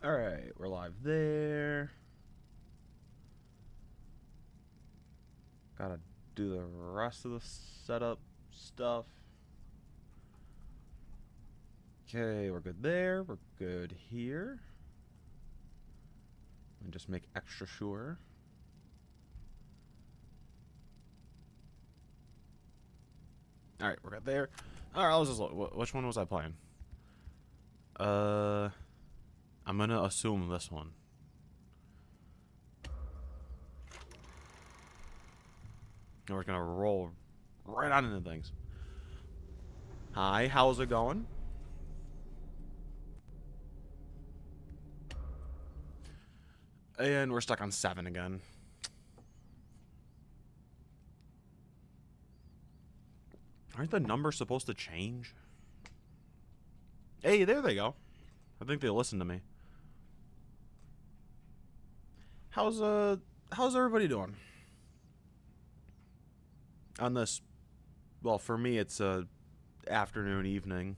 Alright, we're live there. Gotta do the rest of the setup stuff. Okay, we're good there. We're good here. And just make extra sure. Alright, we're good there. Alright, I was just which one was I playing? I'm gonna assume this one. And we're gonna roll right on into things. Hi, how's it going? And we're stuck on 7 again. Aren't the numbers supposed to change? Hey, there they go. I think they listened to me. How's everybody doing? On this, well, for me it's afternoon, evening.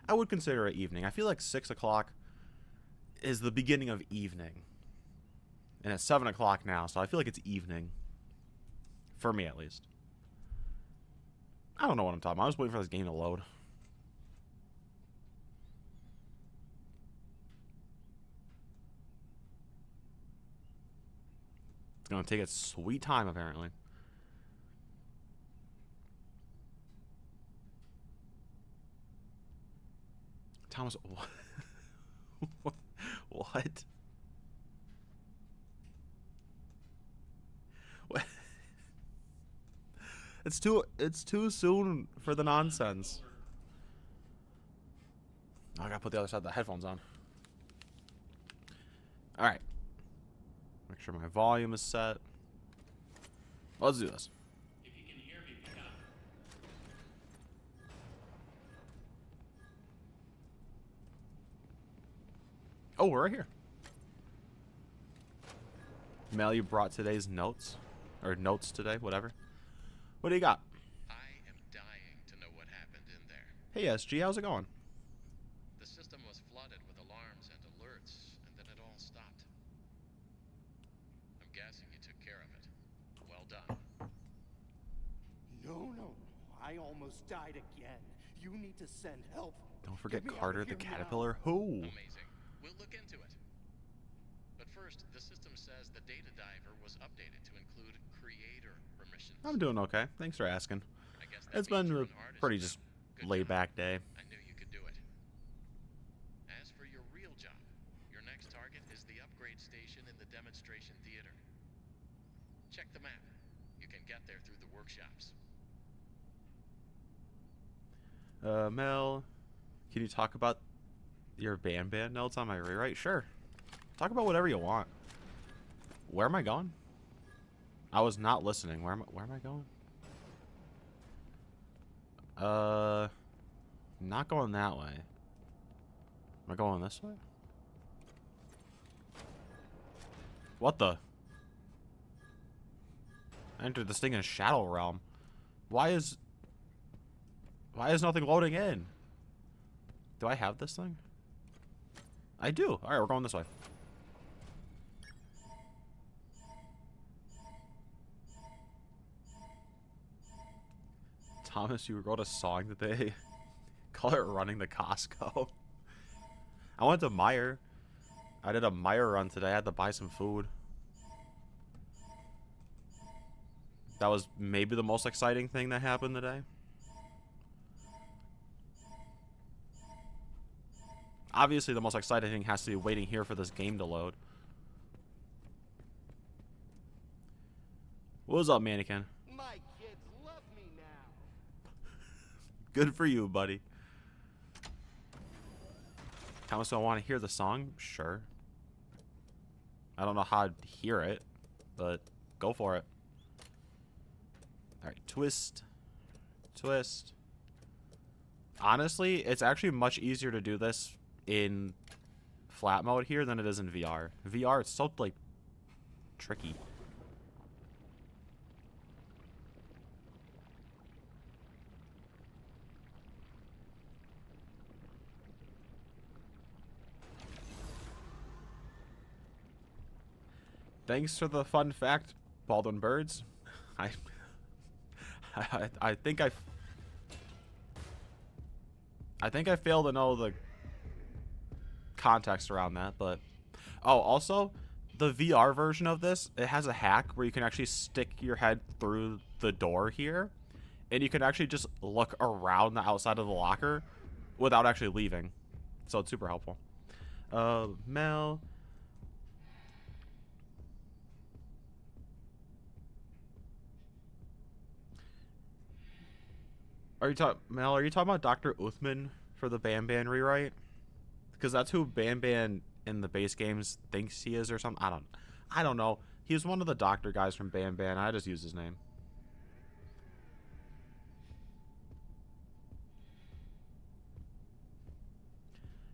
I would consider it evening. I feel like 6 o'clock is the beginning of evening. And it's 7 o'clock now, so I feel like it's evening. For me, at least. I don't know what I'm talking about. I was waiting for this game to load. It's gonna take its sweet time, apparently. Thomas, what? What? What? It's too soon for the nonsense. Oh, I gotta put the other side of the headphones on. Alright. Make sure my volume is set. Let's do this. If you can hear me, pick up. Oh, we're right here. Mel, you brought today's notes. Or notes today, whatever. What do you got? I am dying to know what happened in there. Hey, SG, how's it going? The system was flooded with alarms and alerts, and then it all stopped. I'm guessing you took care of it. Well done. No. I almost died again. You need to send help. Don't forget Get me out Carter of the here Caterpillar. Who? Amazing. We'll look into it. But first, the system says the data diver was updated to include creator permissions. I'm doing okay. Thanks for asking. I guess that It's means been you're a an artist pretty now. just Good laid job. back day. I knew you could do it. As for your real job, your next target is the upgrade station in the demonstration theater. Check the map. You can get there through the workshops. Mel, can you talk about your band notes on my rewrite? Sure. Talk about whatever you want. Where am I going? I was not listening. Where am I going? Not going that way. Am I going this way? What the? I entered this thing in a shadow realm. Why is nothing loading in? Do I have this thing? I do. Alright, we're going this way. Thomas, you wrote a song today. Call it Running the Costco. I went to Meijer. I did a Meijer run today. I had to buy some food. That was maybe the most exciting thing that happened today. Obviously, the most exciting thing has to be waiting here for this game to load. What's up, mannequin? My kids love me now. Good for you, buddy. Thomas, do I want to hear the song? Sure. I don't know how to hear it, but go for it. Alright, twist. Twist. Honestly, it's actually much easier to do this in flat mode here than it is in VR. VR, it's so, like, tricky. Thanks for the fun fact, Baldwin Birds. I I think I fail to know the context around that, but oh, also the VR version of this, it has a hack where you can actually stick your head through the door here, and you can actually just look around the outside of the locker without actually leaving. So it's super helpful. Mel. Mel, are you talking about Dr. Uthman for the Ban rewrite? Because that's who Ban in the base games thinks he is or something. I don't know. He was one of the doctor guys from Ban. I just use his name.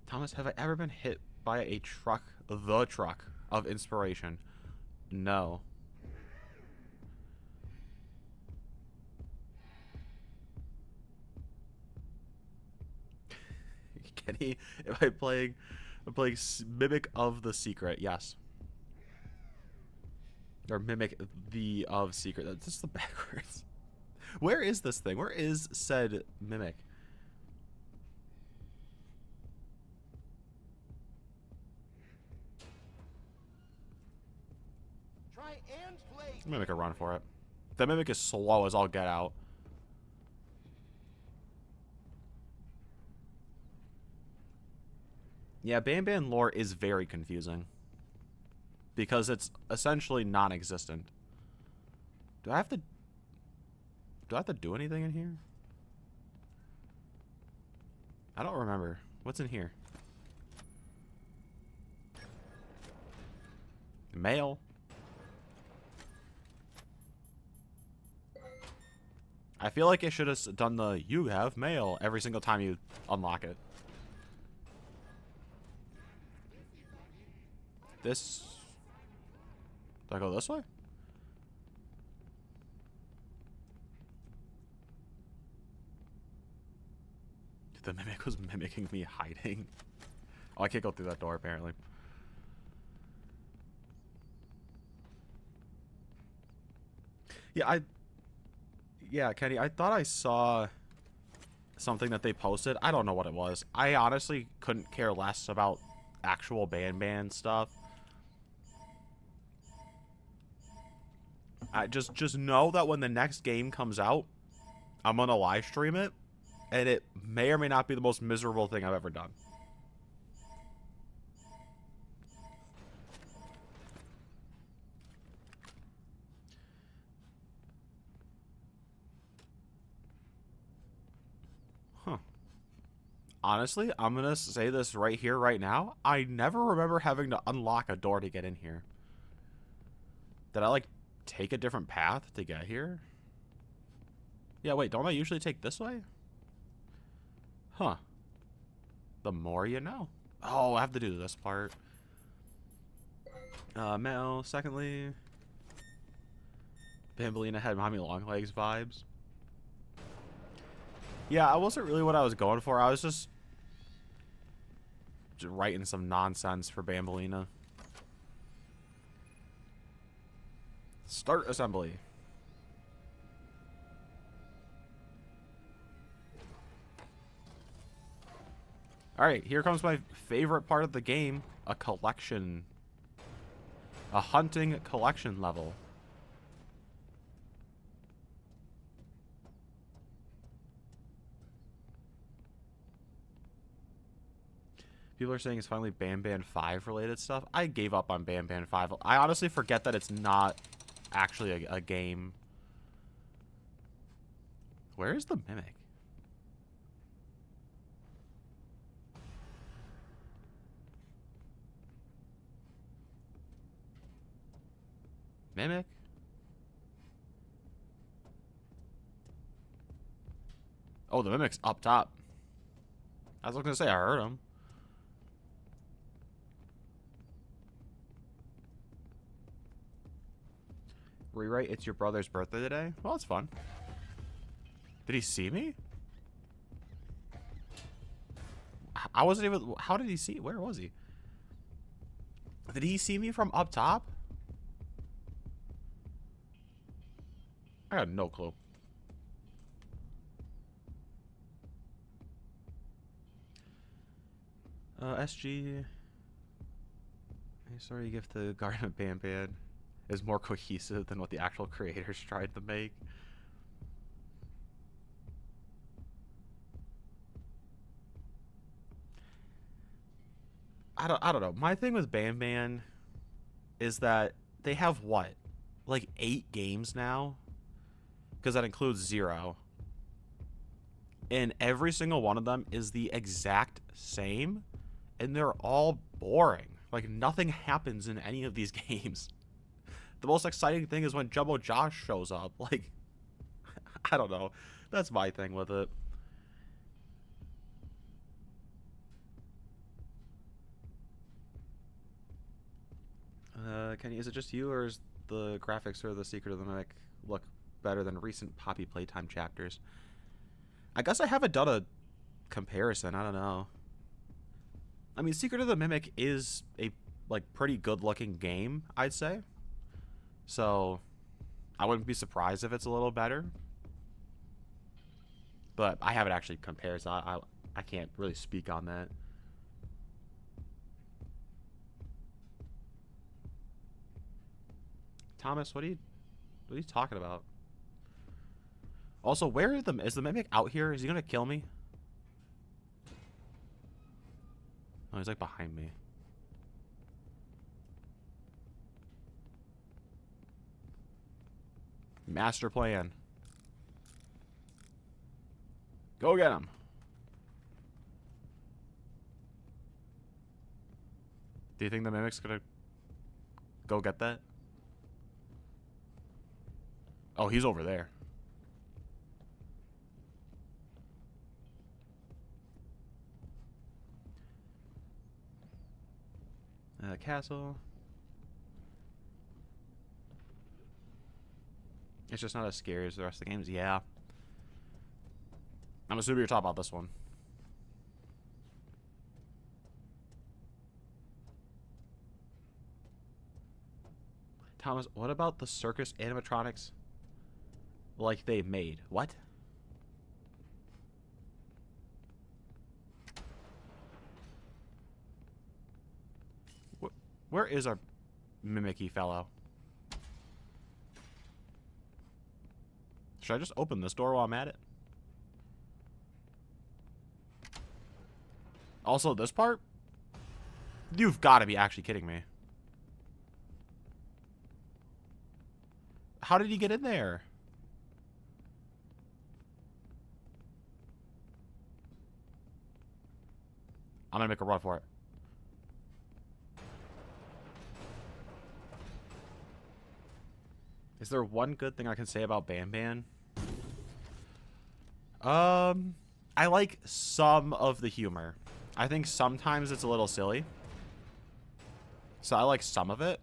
Thomas, have I ever been hit by a truck, the truck of inspiration? No. Kenny, am I playing Mimic of the Secret? Yes. Or Mimic the of Secret. That's just the backwards. Where is this thing? Where is said Mimic? Try and play. I'm gonna make a run for it. The Mimic is slow as all get out. Yeah, Ban lore is very confusing. Because it's essentially non-existent. Do I have to do anything in here? I don't remember. What's in here? Mail. I feel like it should have done the "you have mail" every single time you unlock it. This... Do I go this way? The Mimic was mimicking me hiding. Oh, I can't go through that door, apparently. Yeah, Kenny, I thought I saw something that they posted. I don't know what it was. I honestly couldn't care less about actual Ban stuff. I just know that when the next game comes out, I'm gonna live stream it, and it may or may not be the most miserable thing I've ever done. Huh. Honestly, I'm gonna say this right here, right now. I never remember having to unlock a door to get in here. Did I, like, take a different path to get here? Yeah, wait, don't I usually take this way? Huh. The more you know. Oh, I have to do this part. Mel, secondly. Bambolina had Mommy Longlegs vibes. Yeah, I wasn't really what I was going for. I was just writing some nonsense for Bambolina. Start assembly. Alright, here comes my favorite part of the game. A collection. A hunting collection level. People are saying it's finally Ban 5 related stuff. I gave up on Ban 5. I honestly forget that it's not actually a game. Where is the Mimic? Mimic? Oh, the Mimic's up top. I was gonna say I heard him. Rewrite, it's your brother's birthday today? Well, that's fun. Did he see me? I wasn't even... How did he see? Where was he? Did he see me from up top? I got no clue. SG. Sorry, if the Garden of Banban is more cohesive than what the actual creators tried to make. I don't know. My thing with Banban is that they have what? Like 8 games now? Because that includes 0. And every single one of them is the exact same. And they're all boring. Like, nothing happens in any of these games. The most exciting thing is when Jumbo Josh shows up. Like, I don't know. That's my thing with it. Kenny, is it just you, or is the graphics or the Secret of the Mimic look better than recent Poppy Playtime chapters? I guess I haven't done a comparison. I don't know. I mean, Secret of the Mimic is a, like, pretty good-looking game, I'd say. So, I wouldn't be surprised if it's a little better. But I haven't actually compared, so I can't really speak on that. Thomas, what are you talking about? Also, where is the Mimic out here? Is he gonna kill me? Oh, he's like behind me. Master plan. Go get him. Do you think the Mimic's gonna go get that? Oh, he's over there. Castle. It's just not as scary as the rest of the games. Yeah. I'm assuming you're talking about this one. Thomas, what about the circus animatronics like they made? What? Where is our mimicky fellow? Should I just open this door while I'm at it? Also, this part? You've got to be actually kidding me. How did he get in there? I'm gonna make a run for it. Is there one good thing I can say about Banban? I like some of the humor. I think sometimes it's a little silly. So I like some of it.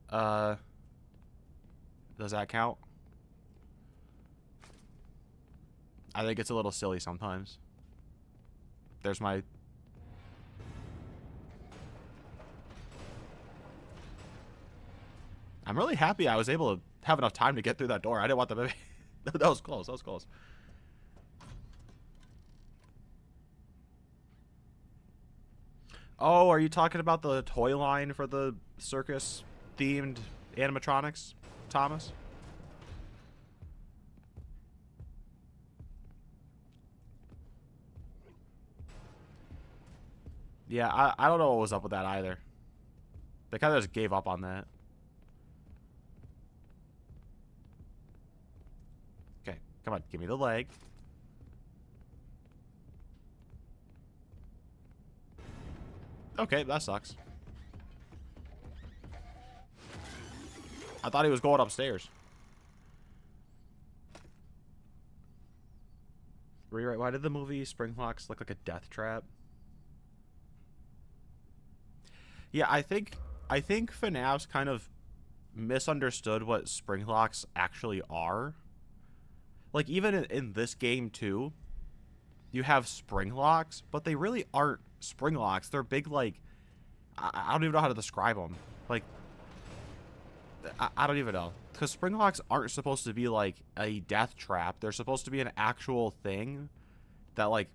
Does that count? I think it's a little silly sometimes. There's my... I'm really happy I was able to have enough time to get through that door. I didn't want the baby. That was close. That was close. Oh, are you talking about the toy line for the circus-themed animatronics, Thomas? Yeah, I don't know what was up with that either. They kind of just gave up on that. Okay, come on, give me the leg. Okay, that sucks. I thought he was going upstairs. Rewrite. Why did the movie Spring Locks look like a death trap? Yeah, I think FNAF's kind of misunderstood what spring locks actually are. Like, even in this game, too, you have spring locks, but they really aren't spring locks. They're big, like... I don't even know how to describe them. Like, I don't even know. Because spring locks aren't supposed to be like a death trap. They're supposed to be an actual thing that like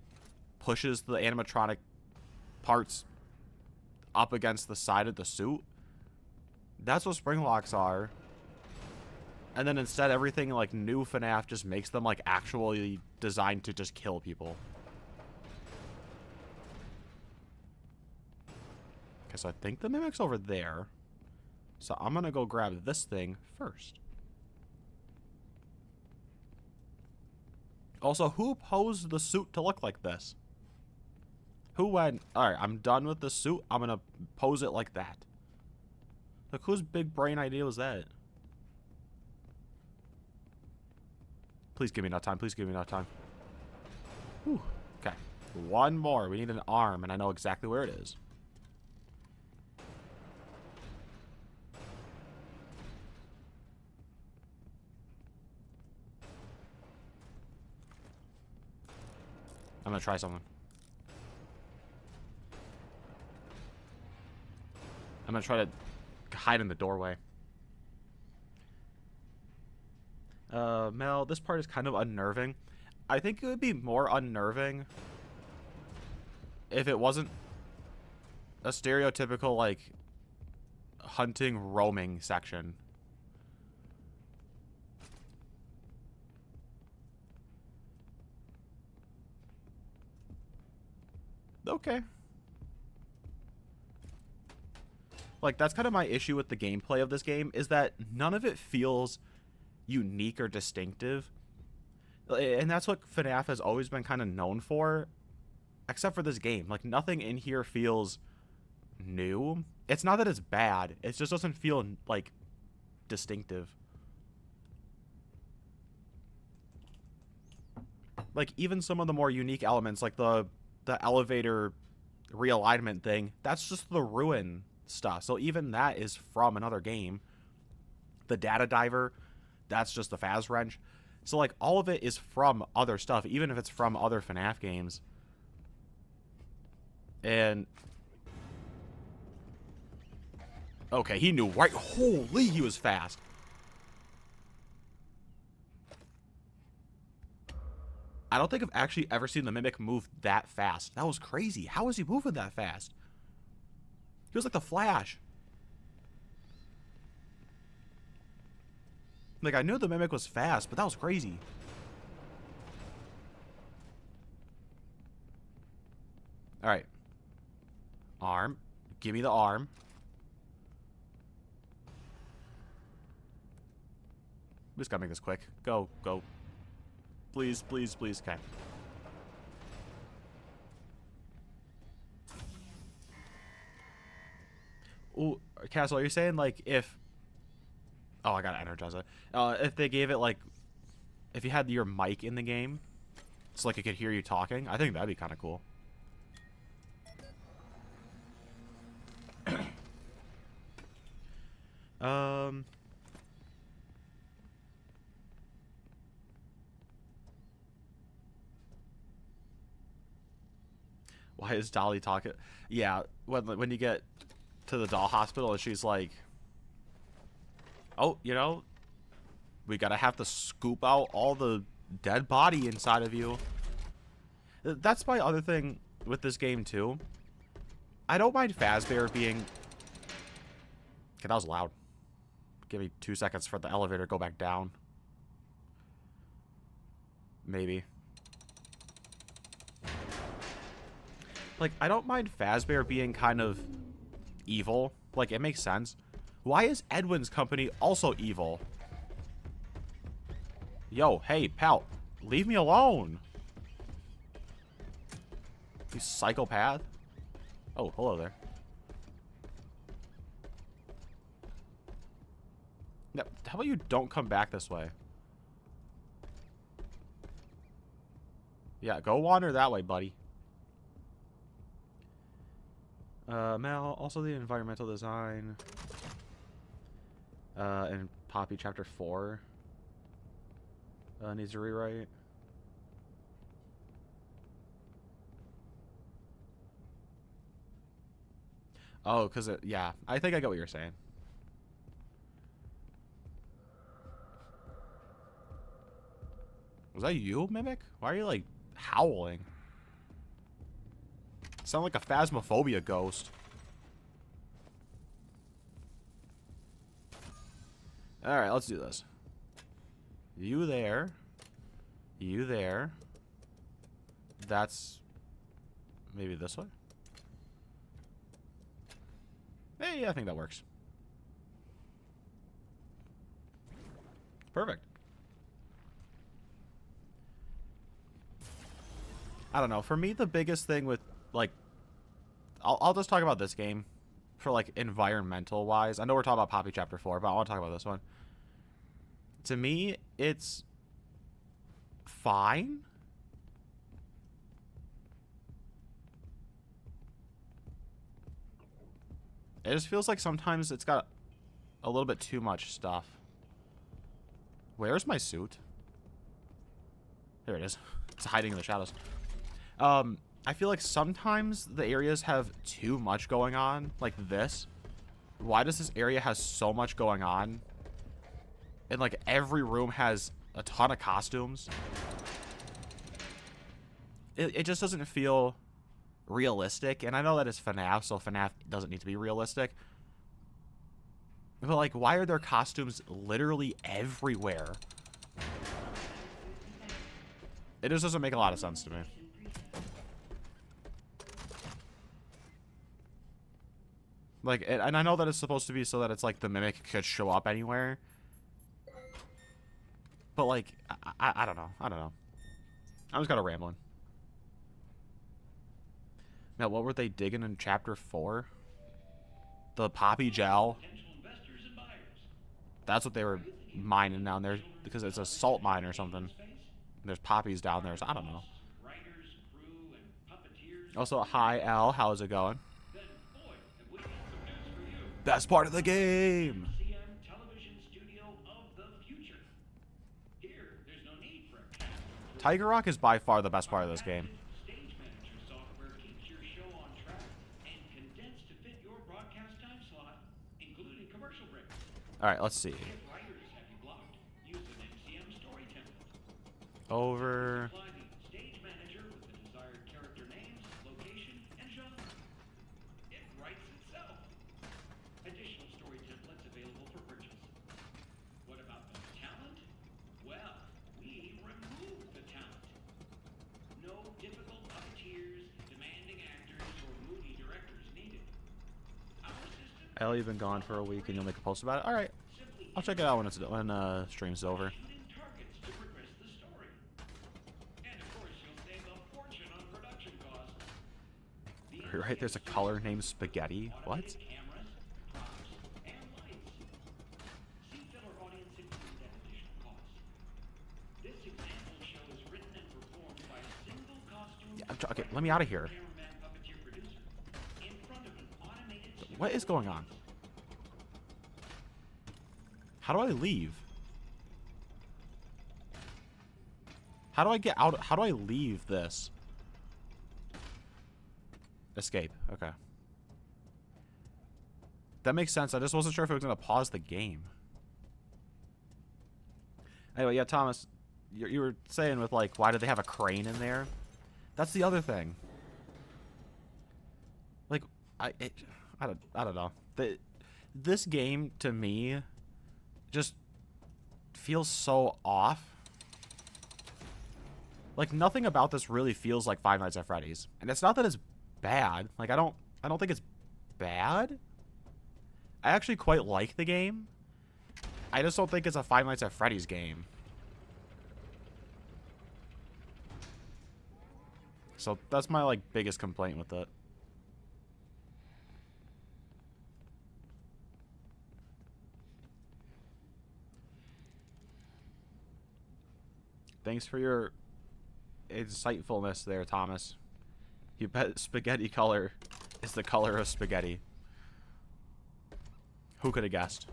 pushes the animatronic parts up against the side of the suit. That's what spring locks are. And then instead everything like new FNAF just makes them like actually designed to just kill people. Okay, so I think the Mimic's over there. So I'm gonna go grab this thing first. Also, who posed the suit to look like this? Who went, alright, I'm done with the suit. I'm gonna pose it like that. Like, whose big brain idea was that? Please give me enough time. Please give me enough time. Whew. Okay. One more. We need an arm, and I know exactly where it is. I'm gonna try something. I'm gonna try to hide in the doorway. Mel, this part is kind of unnerving. I think it would be more unnerving if it wasn't a stereotypical, like, hunting, roaming section. Okay. Like, that's kind of my issue with the gameplay of this game, is that none of it feels unique or distinctive. And that's what FNAF has always been kind of known for, except for this game. Like, nothing in here feels new. It's not that it's bad, it just doesn't feel, like, distinctive. Like, even some of the more unique elements, like the elevator realignment thing, that's just the ruin stuff. So even that is from another game. The data diver, that's just the Faz wrench. So like all of it is from other stuff, even if it's from other FNAF games. And okay, he knew right. Holy, he was fast. I don't think I've actually ever seen the Mimic move that fast. That was crazy. How was he moving that fast? He was like the Flash. Like, I knew the Mimic was fast, but that was crazy. Alright. Arm. Give me the arm. We just gotta make this quick. Go, go. Please, please, please. Okay. Ooh, Castle, are you saying, like, if... Oh, I gotta energize it. If they gave it, like... If you had your mic in the game, so, like, it could hear you talking, I think that'd be kind of cool. Why is Dolly talking? Yeah, when you get to the doll hospital and she's like, oh, you know, we gotta have to scoop out all the dead body inside of you. That's my other thing with this game too. I don't mind Fazbear being... Okay, that was loud. Give me 2 seconds for the elevator to go back down. Maybe. Like, I don't mind Fazbear being kind of evil. Like, it makes sense. Why is Edwin's company also evil? Yo, hey, pal. Leave me alone. You psychopath. Oh, hello there. Now, how about you don't come back this way? Yeah, go wander that way, buddy. Mel, also the environmental design. And Poppy Chapter 4. Needs a rewrite. Oh, because yeah. I think I get what you're saying. Was that you, Mimic? Why are you, like, howling? Sound like a phasmophobia ghost. Alright, let's do this. You there. You there. That's... maybe this way? Hey, I think that works. Perfect. I don't know. For me, the biggest thing with, like... I'll just talk about this game. For, like, environmental-wise. I know we're talking about Poppy Chapter 4, but I want to talk about this one. To me, it's... fine. It just feels like sometimes it's got a little bit too much stuff. Where's my suit? There it is. It's hiding in the shadows. I feel like sometimes the areas have too much going on, like this. Why does this area have so much going on? And like every room has a ton of costumes. It just doesn't feel realistic. And I know that it's FNAF, so FNAF doesn't need to be realistic. But like, why are there costumes literally everywhere? It just doesn't make a lot of sense to me. Like, and I know that it's supposed to be so that it's like the Mimic could show up anywhere. But like, I don't know. I don't know. I'm just kind of rambling. Now, what were they digging in Chapter 4? The Poppy Gel. That's what they were mining down there, because it's a salt mine or something. There's poppies down there, so I don't know. Also, hi, Al. How's it going? Best part of the game! Tiger Rock is by far the best part of this game. Alright, let's see. Over. Ellie, you've been gone for a week and you'll make a post about it? Alright. I'll check it out when stream's over. Right, there's a color named Spaghetti. What? Yeah, okay, let me out of here. What is going on? How do I leave? How do I get out? How do I leave this? Escape. Okay. That makes sense. I just wasn't sure if it was going to pause the game. Anyway, yeah, Thomas, you were saying with, like, why did they have a crane in there? That's the other thing. Like, I don't know. This game, to me, just feels so off. Like, nothing about this really feels like Five Nights at Freddy's. And it's not that it's bad. Like, I don't think it's bad. I actually quite like the game. I just don't think it's a Five Nights at Freddy's game. So that's my, like, biggest complaint with it. Thanks for your insightfulness there, Thomas. You bet spaghetti color is the color of spaghetti. Who could have guessed?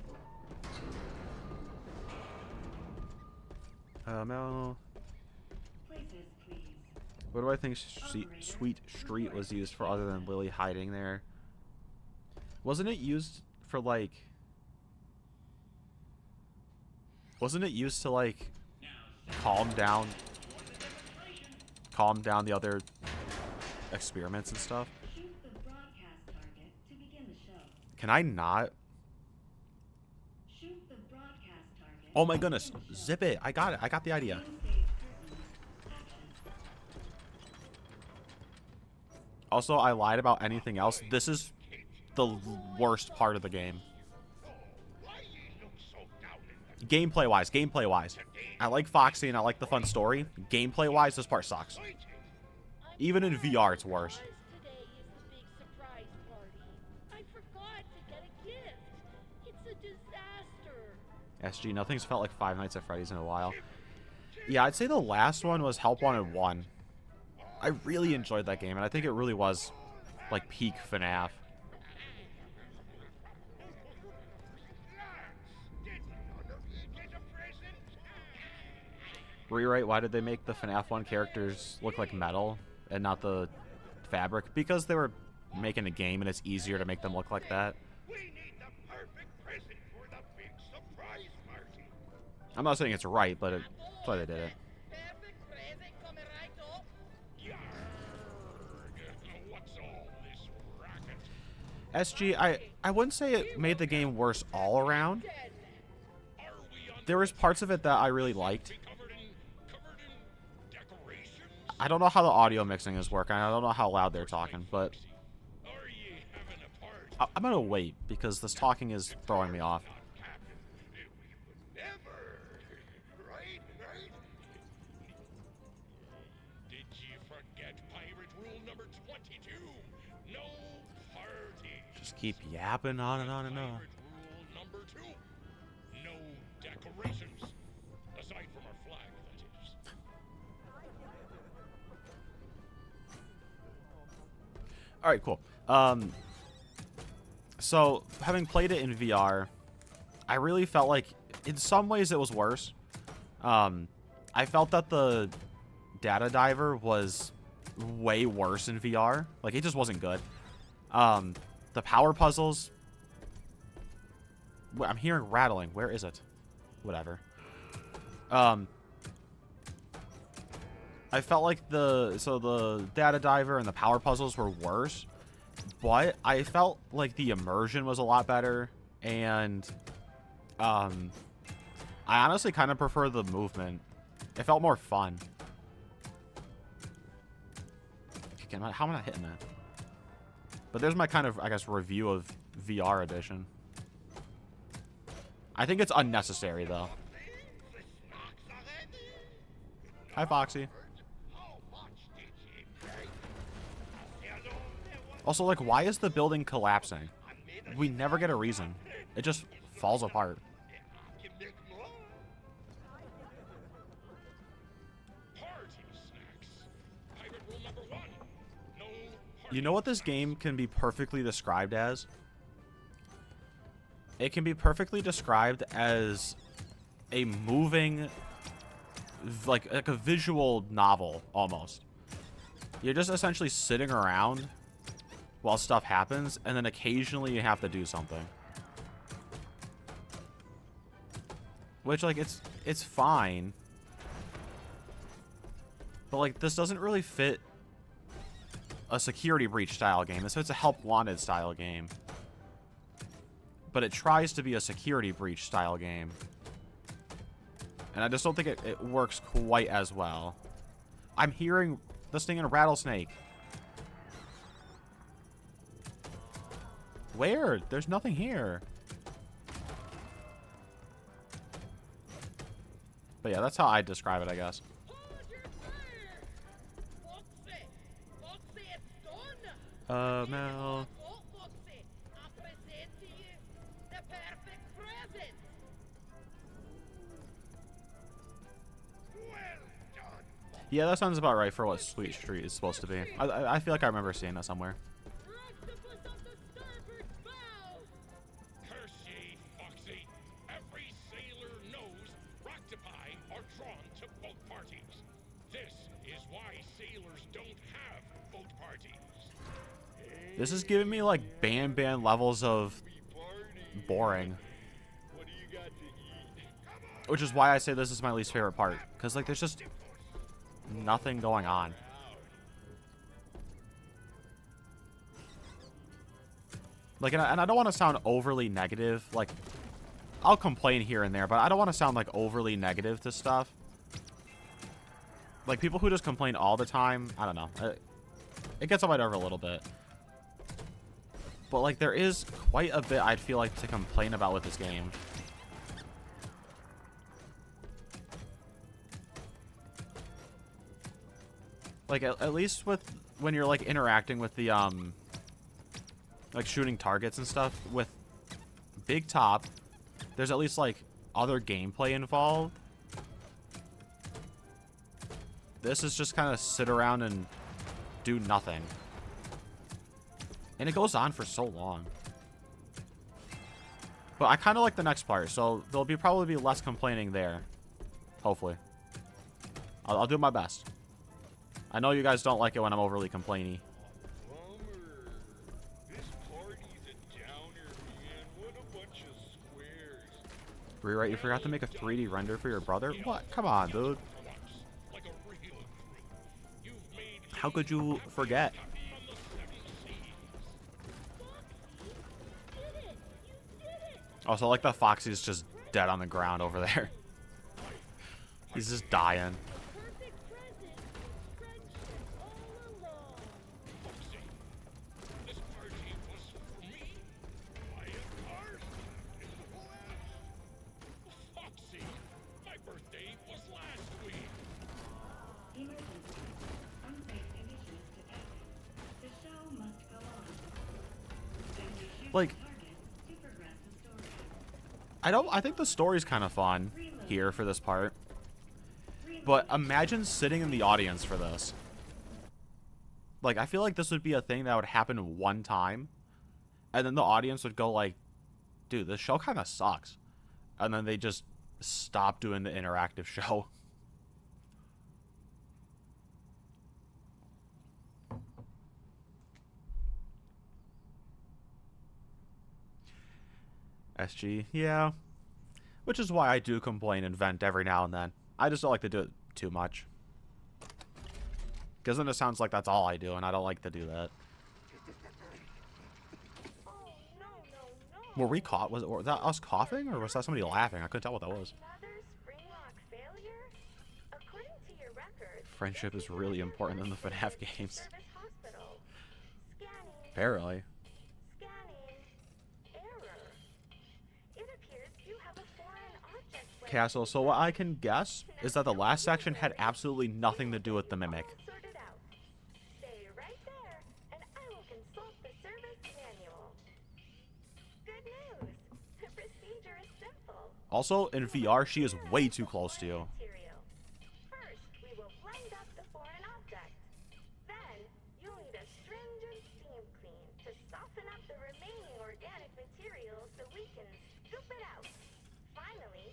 No. What do I think Sweet Street was used for other than Lily hiding there? Wasn't it used for, like... Wasn't it used to, like, calm down calm down the other experiments and stuff. Shoot the broadcast target to begin the show. Can I not? Shoot the broadcast target. Oh my goodness. Zip it. I got it. I got the idea. Main stage curtain. Action. Also, I lied about anything else. This is the worst part of the game. Gameplay-wise, I like Foxy and I like the fun story. Gameplay-wise, this part sucks. Even in VR, it's worse. Today is the big surprise party. I forgot to get a gift. It's a disaster. SG, nothing's felt like Five Nights at Freddy's in a while. Yeah, I'd say the last one was Help Wanted 1. I really enjoyed that game, and I think it really was, like, peak FNAF. Rewrite, why did they make the FNAF 1 characters look like metal and not the fabric? Because they were making a game and it's easier to make them look like that. We need the perfect present for the big surprise party. I'm not saying it's right, but that's why they did it. Perfect present coming right up. Yarg! What's all this racket? SG, I wouldn't say it made the game worse all around. Are we on There was parts of it that I really liked. covered in decorations? I don't know how the audio mixing is working. I don't know how loud they're talking, but Are ye having a party? I'm gonna wait because this talking is throwing me off. Captain, we would never. Right? Did you forget pirate rule number 22? No party. Just keep yapping on and on and on. Pirate rule number 2. No decorations. Aside from our flag, that is. All right, cool. So having played it in VR, I really felt like in some ways it was worse. I felt that the data diver was way worse in VR. Like it just wasn't good. The power puzzles. I'm hearing rattling. Where is it? Whatever. I felt like the data diver and the power puzzles were worse, but I felt like the immersion was a lot better, and I honestly kind of prefer the movement. It felt more fun. Okay, how am I not hitting that? But there's my kind of, I guess, review of VR edition. I think it's unnecessary though. Hi, Foxy. Also, like, why is the building collapsing? We never get a reason. It just falls apart. You know what this game can be perfectly described as? It can be perfectly described as a moving, like a visual novel, almost. You're just essentially sitting around while stuff happens, and then occasionally you have to do something. Which, like, it's fine. But, like, this doesn't really fit a security breach style game. This fits a help wanted style game. But it tries to be a security breach style game. And I just don't think it works quite as well. I'm hearing this thing in a rattlesnake. Where? There's nothing here. But yeah, that's how I describe it, I guess. Hold your fire! Foxy! Foxy, it's done! Mel. Oh, Foxy, I present to you the perfect present! Well done. Yeah, that sounds about right for what Sweet Street is supposed to be. I feel like I remember seeing that somewhere. Octopus on the starboard bow! Hershey, Foxy. Every sailor knows Roctopi are drawn to boat parties. This is why sailors don't have boat parties. This is giving me like Ban levels of boring. What do you got to eat? Which is why I say this is my least favorite part. Because like there's just nothing going on. Like, and I don't want to sound overly negative. Like, I'll complain here and there, but I don't want to sound, like, overly negative to stuff. Like, people who just complain all the time, I don't know. It gets on my nerve a little bit. But, like, there is quite a bit I'd feel like to complain about with this game. Like, at least with when you're, like, interacting with the, like, shooting targets and stuff, with Big Top, there's at least, like, other gameplay involved. This is just kind of sit around and do nothing. And it goes on for so long. But I kind of like the next part, so there'll probably be less complaining there. Hopefully. I'll do my best. I know you guys don't like it when I'm overly complainy. Bummer. This party's a downer, man. What a bunch of squares. Rewrite, you forgot to make a 3D render for your brother? What? Come on, dude. Like a real crew. You've made How could you forget? on the seven seas. You did it! You did it! Also, like the Foxy's just dead on the ground over there. He's just dying. Perfect present. Friendship all along. Foxy, this party was for me. By a card. Foxy, my birthday was last week. Emergency. Unsafe conditions detected. The show must go on. Then we shoot Like, the target to progress the story. I think the story's kind of fun here for this part. But imagine sitting in the audience for this. Like, I feel like this would be a thing that would happen one time. And then the audience would go like, dude, this show kind of sucks. And then they just stop doing the interactive show. SG, yeah. Which is why I do complain and vent every now and then. I just don't like to do it too much. Because then it sounds like that's all I do, and I don't like to do that. Oh, no, no, no. Were we caught? Was that us coughing, or was that somebody laughing? I couldn't tell what that was. Another Springlock failure? According to your records, Friendship is really important in the FNAF games. Service Hospital. Scanning. Apparently. Scanning. Error. It appears you have a foreign object. Castle, so what I can guess is that the last section had absolutely nothing to do with the Mimic. Sorted out. Stay right there, and I will consult the service manual. Good news. The procedure is simple. Also, in VR, she is way too close to you. Material. First, we will blend up the foreign object. Then, you'll need a stringent steam clean to soften up the remaining organic material so we can scoop it out. Finally,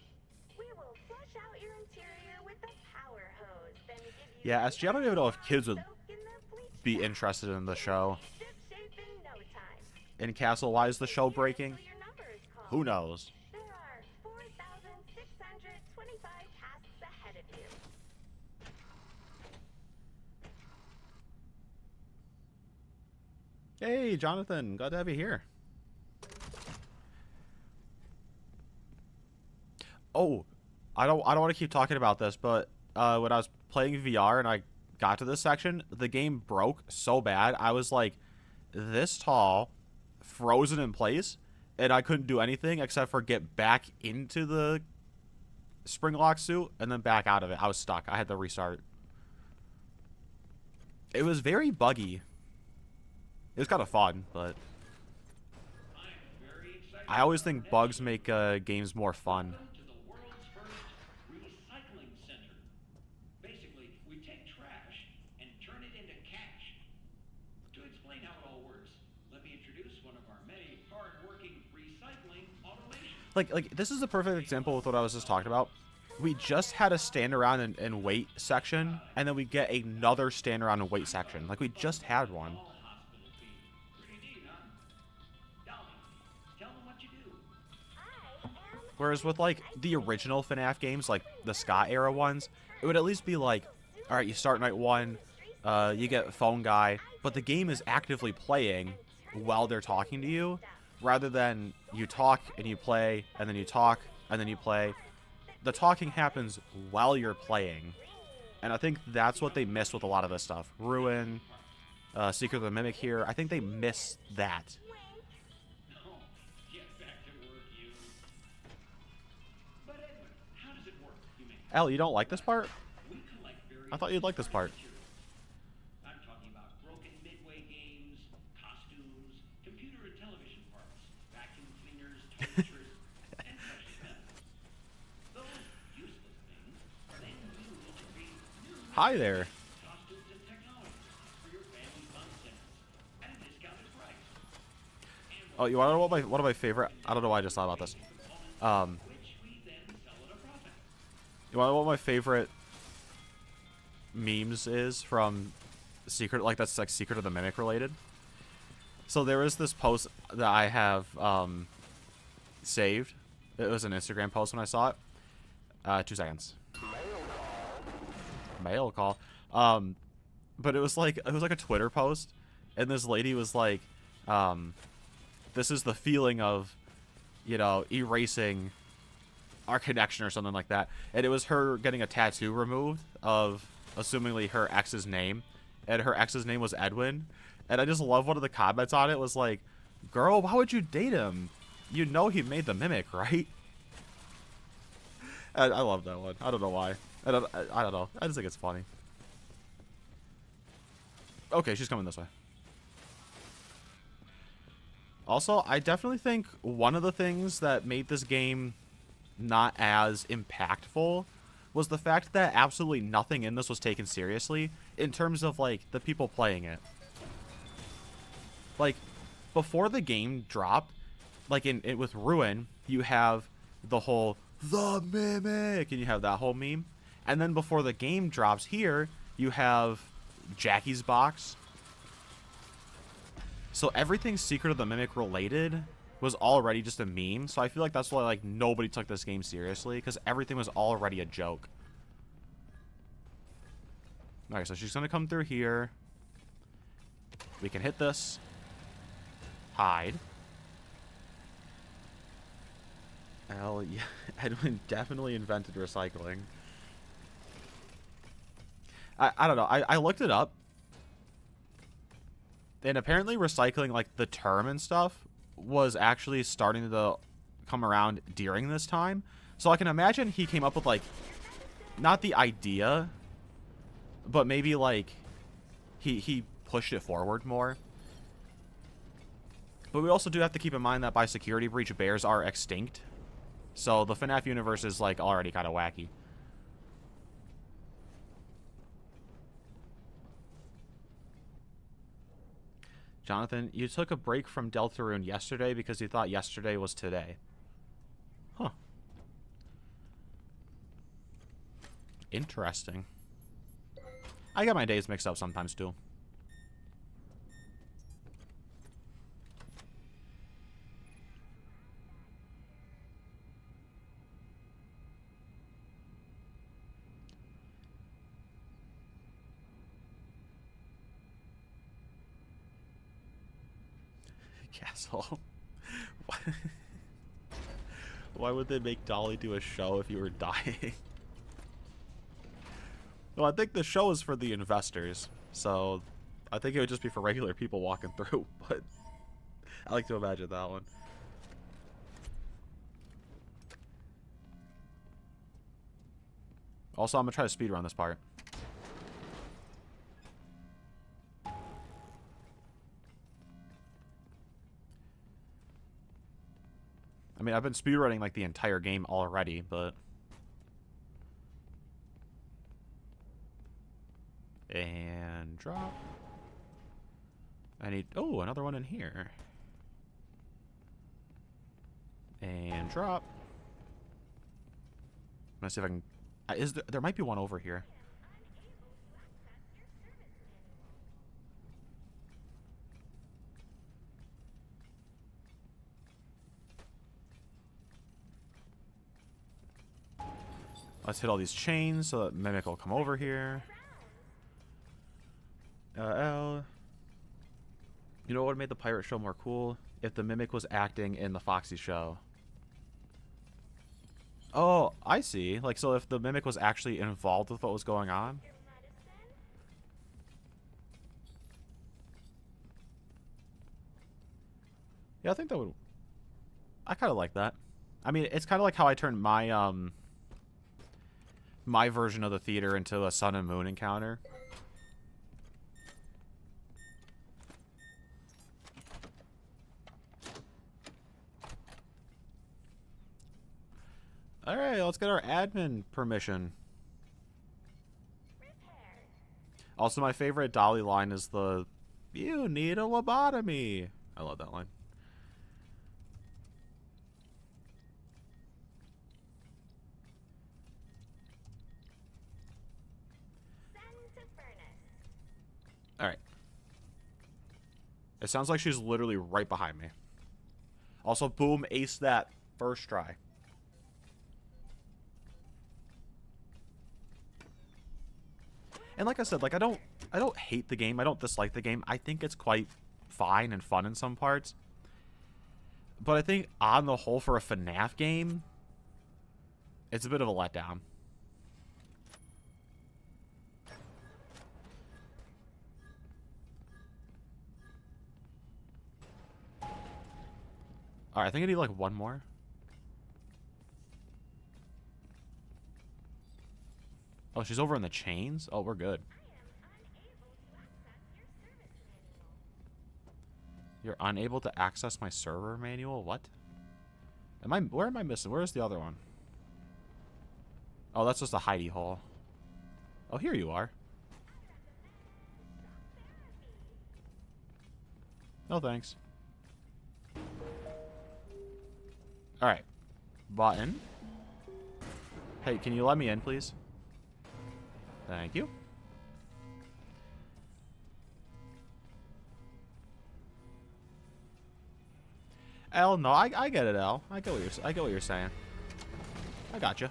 we will flush out your interior with a power hose, then give you Yeah, SG, I don't even know if kids would soak in the bleach be bath. interested in the show. Ship shape in no time. In Castle, why is the show breaking? So your number is called. Who knows? There are 4,625 tasks ahead of you. Hey, Jonathan, glad to have you here. Oh, I don't want to keep talking about this, but when I was playing VR and I got to this section, the game broke so bad. I was like this tall, frozen in place, and I couldn't do anything except for get back into the spring lock suit and then back out of it. I was stuck. I had to restart. It was very buggy. It was kind of fun, but I always think bugs make games more fun. To the world's first recycling center. Basically, we take trash and turn it into cash. To explain how it all works, let me introduce one of our many hard-working recycling automations. Like this is a perfect example with what I was just talking about. We just had a stand around and wait section, and then we get another stand around and wait section. Like we just had one. All hospital fee. Pretty neat, huh? Dolly, tell them what you do. I am Whereas with like the original FNAF games, like the Scott era ones, it would at least be like, all right, you start night one, you get phone guy, but the game is actively playing, while they're talking to you, rather than you talk and you play, and then you talk, and then you play. The talking happens while you're playing. And I think that's what they missed with a lot of this stuff. Ruin, Secret of the Mimic here. I think they missed that. No, get back to work, you. But Edwin, how does it work, you mean? Al, you don't like this part? We collect various I thought you'd like this part. materials. I'm talking about broken Midway games, costumes, computer and television parts, vacuum cleaners, toiletries, and precious metals. Those useless things are then used to create new Hi there. costumes and technologies for your family fun centers at a discounted price. Oh, you want to know what one of my favorite? I don't know why I just thought about this. Which we then sell at a profit. You want to know what my favorite memes is from Secret? Like that's like Secret of the Mimic related. So there is this post that I have saved. It was an Instagram post when I saw it. 2 seconds. Mail call. But it was like a Twitter post, and this lady was like, this is the feeling of, you know, erasing our connection or something like that. And it was her getting a tattoo removed of assumingly her ex's name, and her ex's name was Edwin. And I just love one of the comments on it was like, girl, why would you date him? You know he made the Mimic, right? I love that one. I don't know why. I don't know. I just think it's funny. Okay, she's coming this way. Also, I definitely think one of the things that made this game not as impactful was the fact that absolutely nothing in this was taken seriously in terms of, like, the people playing it. Like, before the game dropped, like with Ruin, you have the whole, the Mimic, and you have that whole meme. And then before the game drops here, you have Jackie's box. So everything Secret of the Mimic related was already just a meme. So I feel like that's why like nobody took this game seriously, because everything was already a joke. Alright, so she's gonna come through here. We can hit this. Hide. Hell yeah. Edwin definitely invented recycling. I don't know. I looked it up. And apparently recycling, like, the term and stuff was actually starting to come around during this time. So I can imagine he came up with, like, not the idea, but maybe, like, he pushed it forward more. But we also do have to keep in mind that by security breach, bears are extinct. So the FNAF universe is, like, already kind of wacky. Jonathan, you took a break from Deltarune yesterday because you thought yesterday was today. Huh. Interesting. I get my days mixed up sometimes, too. Castle. Why would they make Dolly do a show if you were dying? Well, I think the show is for the investors, so I think it would just be for regular people walking through, but I like to imagine that one. Also, I'm gonna try to speedrun this part. I mean, I've been speedrunning like the entire game already, but... And drop. I need... Oh, another one in here. And drop. I'm gonna see if I can... there might be one over here. Let's hit all these chains so that Mimic will come over here. L. You know what would make the pirate show more cool? If the Mimic was acting in the Foxy show. Oh, I see. Like, so if the Mimic was actually involved with what was going on? Your medicine? Yeah, I think that would... I kind of like that. I mean, it's kind of like how I turned my, my version of the theater into a Sun and Moon encounter. Alright, let's get our admin permission. Repaired. Also, my favorite Dolly line is the, "You need a lobotomy." I love that line. Send to furnace. Alright. It sounds like she's literally right behind me. Also, boom, ace that first try. And like I said, like I don't hate the game. I don't dislike the game. I think it's quite fine and fun in some parts. But I think on the whole for a FNAF game, it's a bit of a letdown. Alright, I think I need like one more. Oh, she's over in the chains? Oh, we're good. I am unable to access your servant manual. You're unable to access my server manual? What? Where am I missing? Where's the other one? Oh, that's just a hidey hole. Oh, here you are. No thanks. Alright. Button. Hey, can you let me in, please? Thank you. L, no, I get it, L. I get what you're saying. I gotcha.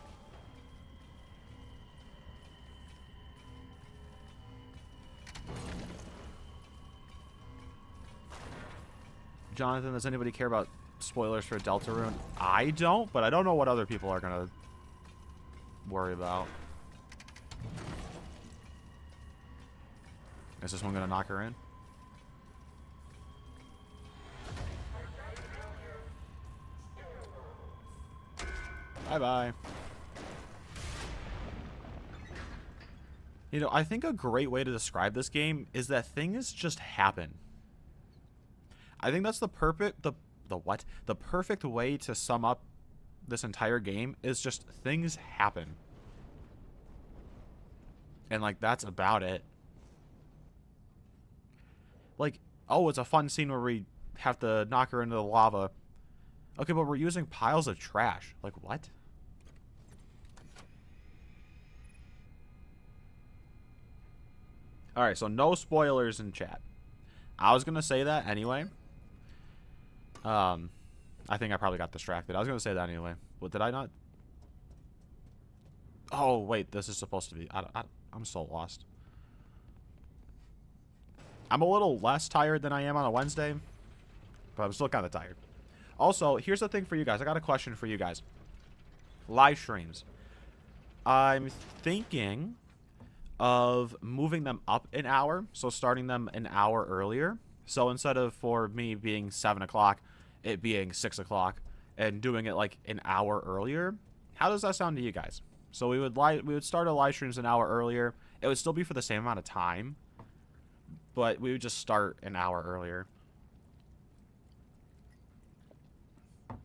Jonathan, does anybody care about spoilers for Deltarune? I don't, but I don't know what other people are gonna worry about. Is this one gonna knock her in? Bye-bye. You know, I think a great way to describe this game is that things just happen. I think that's the perfect way to sum up this entire game is just things happen. And like that's about it. Like, oh, it's a fun scene where we have to knock her into the lava. Okay, but we're using piles of trash. Like, what? Alright, so no spoilers in chat. I was going to say that anyway. I think I probably got distracted. I was going to say that anyway. What, did I not? Oh, wait, this is supposed to be... I'm so lost. I'm a little less tired than I am on a Wednesday, but I'm still kind of tired. Also, here's the thing for you guys. I got a question for you guys. Live streams. I'm thinking of moving them up an hour, so starting them an hour earlier. So instead of for me being 7 o'clock, it being 6 o'clock, and doing it like an hour earlier. How does that sound to you guys? So we would start our live streams an hour earlier. It would still be for the same amount of time, but we would just start an hour earlier.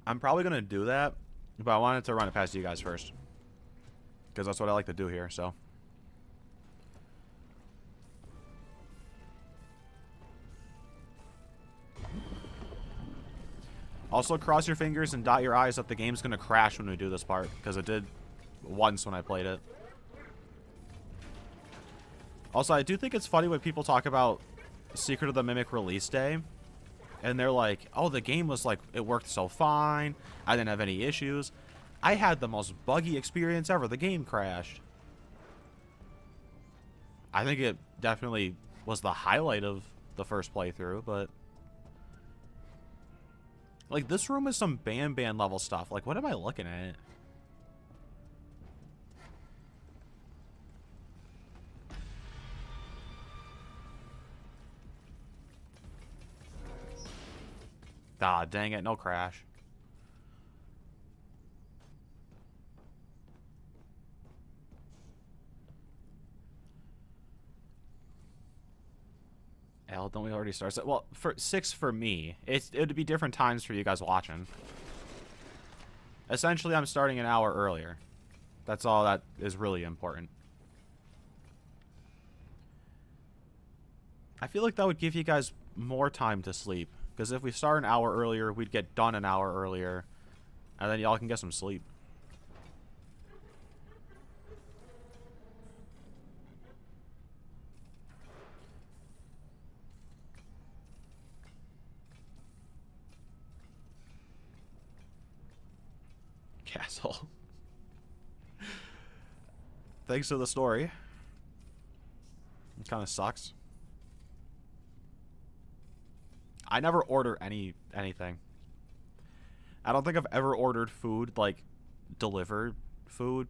I'm probably going to do that, but I wanted to run it past you guys first. Because that's what I like to do here, so. Also, cross your fingers and dot your I's that the game's going to crash when we do this part. Because it did once when I played it. Also, I do think it's funny when people talk about Secret of the Mimic release day. And they're like, oh, the game was like, it worked so fine. I didn't have any issues. I had the most buggy experience ever. The game crashed. I think it definitely was the highlight of the first playthrough, but Like, this room is some Ban level stuff. Like, what am I looking at? Ah, dang it. No crash. Hell, don't we already start? Well, for 6 for me. It'd be different times for you guys watching. Essentially, I'm starting an hour earlier. That's all that is really important. I feel like that would give you guys more time to sleep. Because if we start an hour earlier, we'd get done an hour earlier. And then y'all can get some sleep. Castle. Thanks to the story. It kind of sucks. I never order anything. I don't think I've ever ordered food, like, delivered food,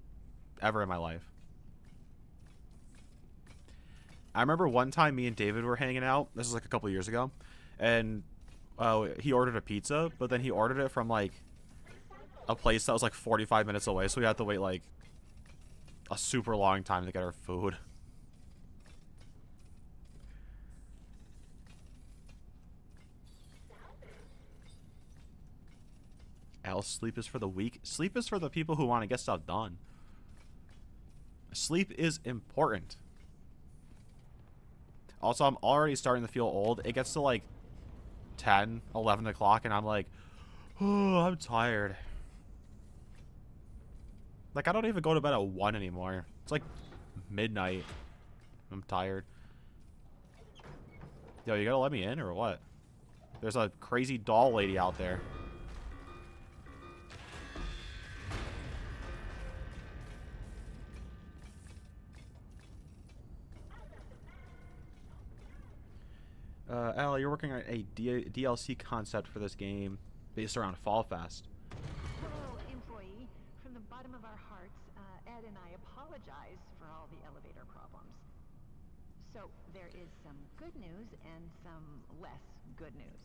ever in my life. I remember one time me and David were hanging out. This was like a couple years ago. And he ordered a pizza, but then he ordered it from, like, a place that was, like, 45 minutes away. So we had to wait, like, a super long time to get our food. Else, sleep is for the weak. Sleep is for the people who want to get stuff done. Sleep is important. Also, I'm already starting to feel old. It gets to like 10, 11 o'clock and I'm like, oh, I'm tired. Like, I don't even go to bed at 1 anymore. It's like midnight. I'm tired. Yo, you gotta let me in or what? There's a crazy doll lady out there. Al, you're working on a DLC concept for this game based around Fall Fest. Hello, employee. From the bottom of our hearts, Ed and I apologize for all the elevator problems. So there is some good news and some less good news.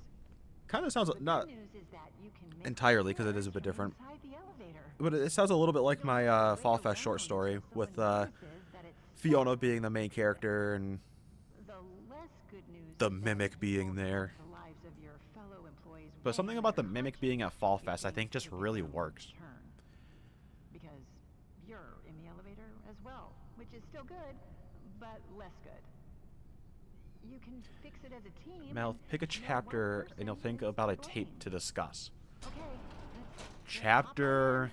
Kind of sounds The not good news is that you can make entirely, because it is a bit different, inside the elevator. but it sounds a little bit like my Fall Fest short story with Fiona being the main character and The less good news the is that mimic you being won't there. make the lives of your fellow employees But something way about the more mimic being at Fall Fest, I think, just if really they don't works. return. Because you're in the elevator as well, which is still good, but less good. You can fix it as a team. Mel, and pick a no one chapter and you'll person think is about a to tape blame. to discuss. Okay, let's hop Chapter on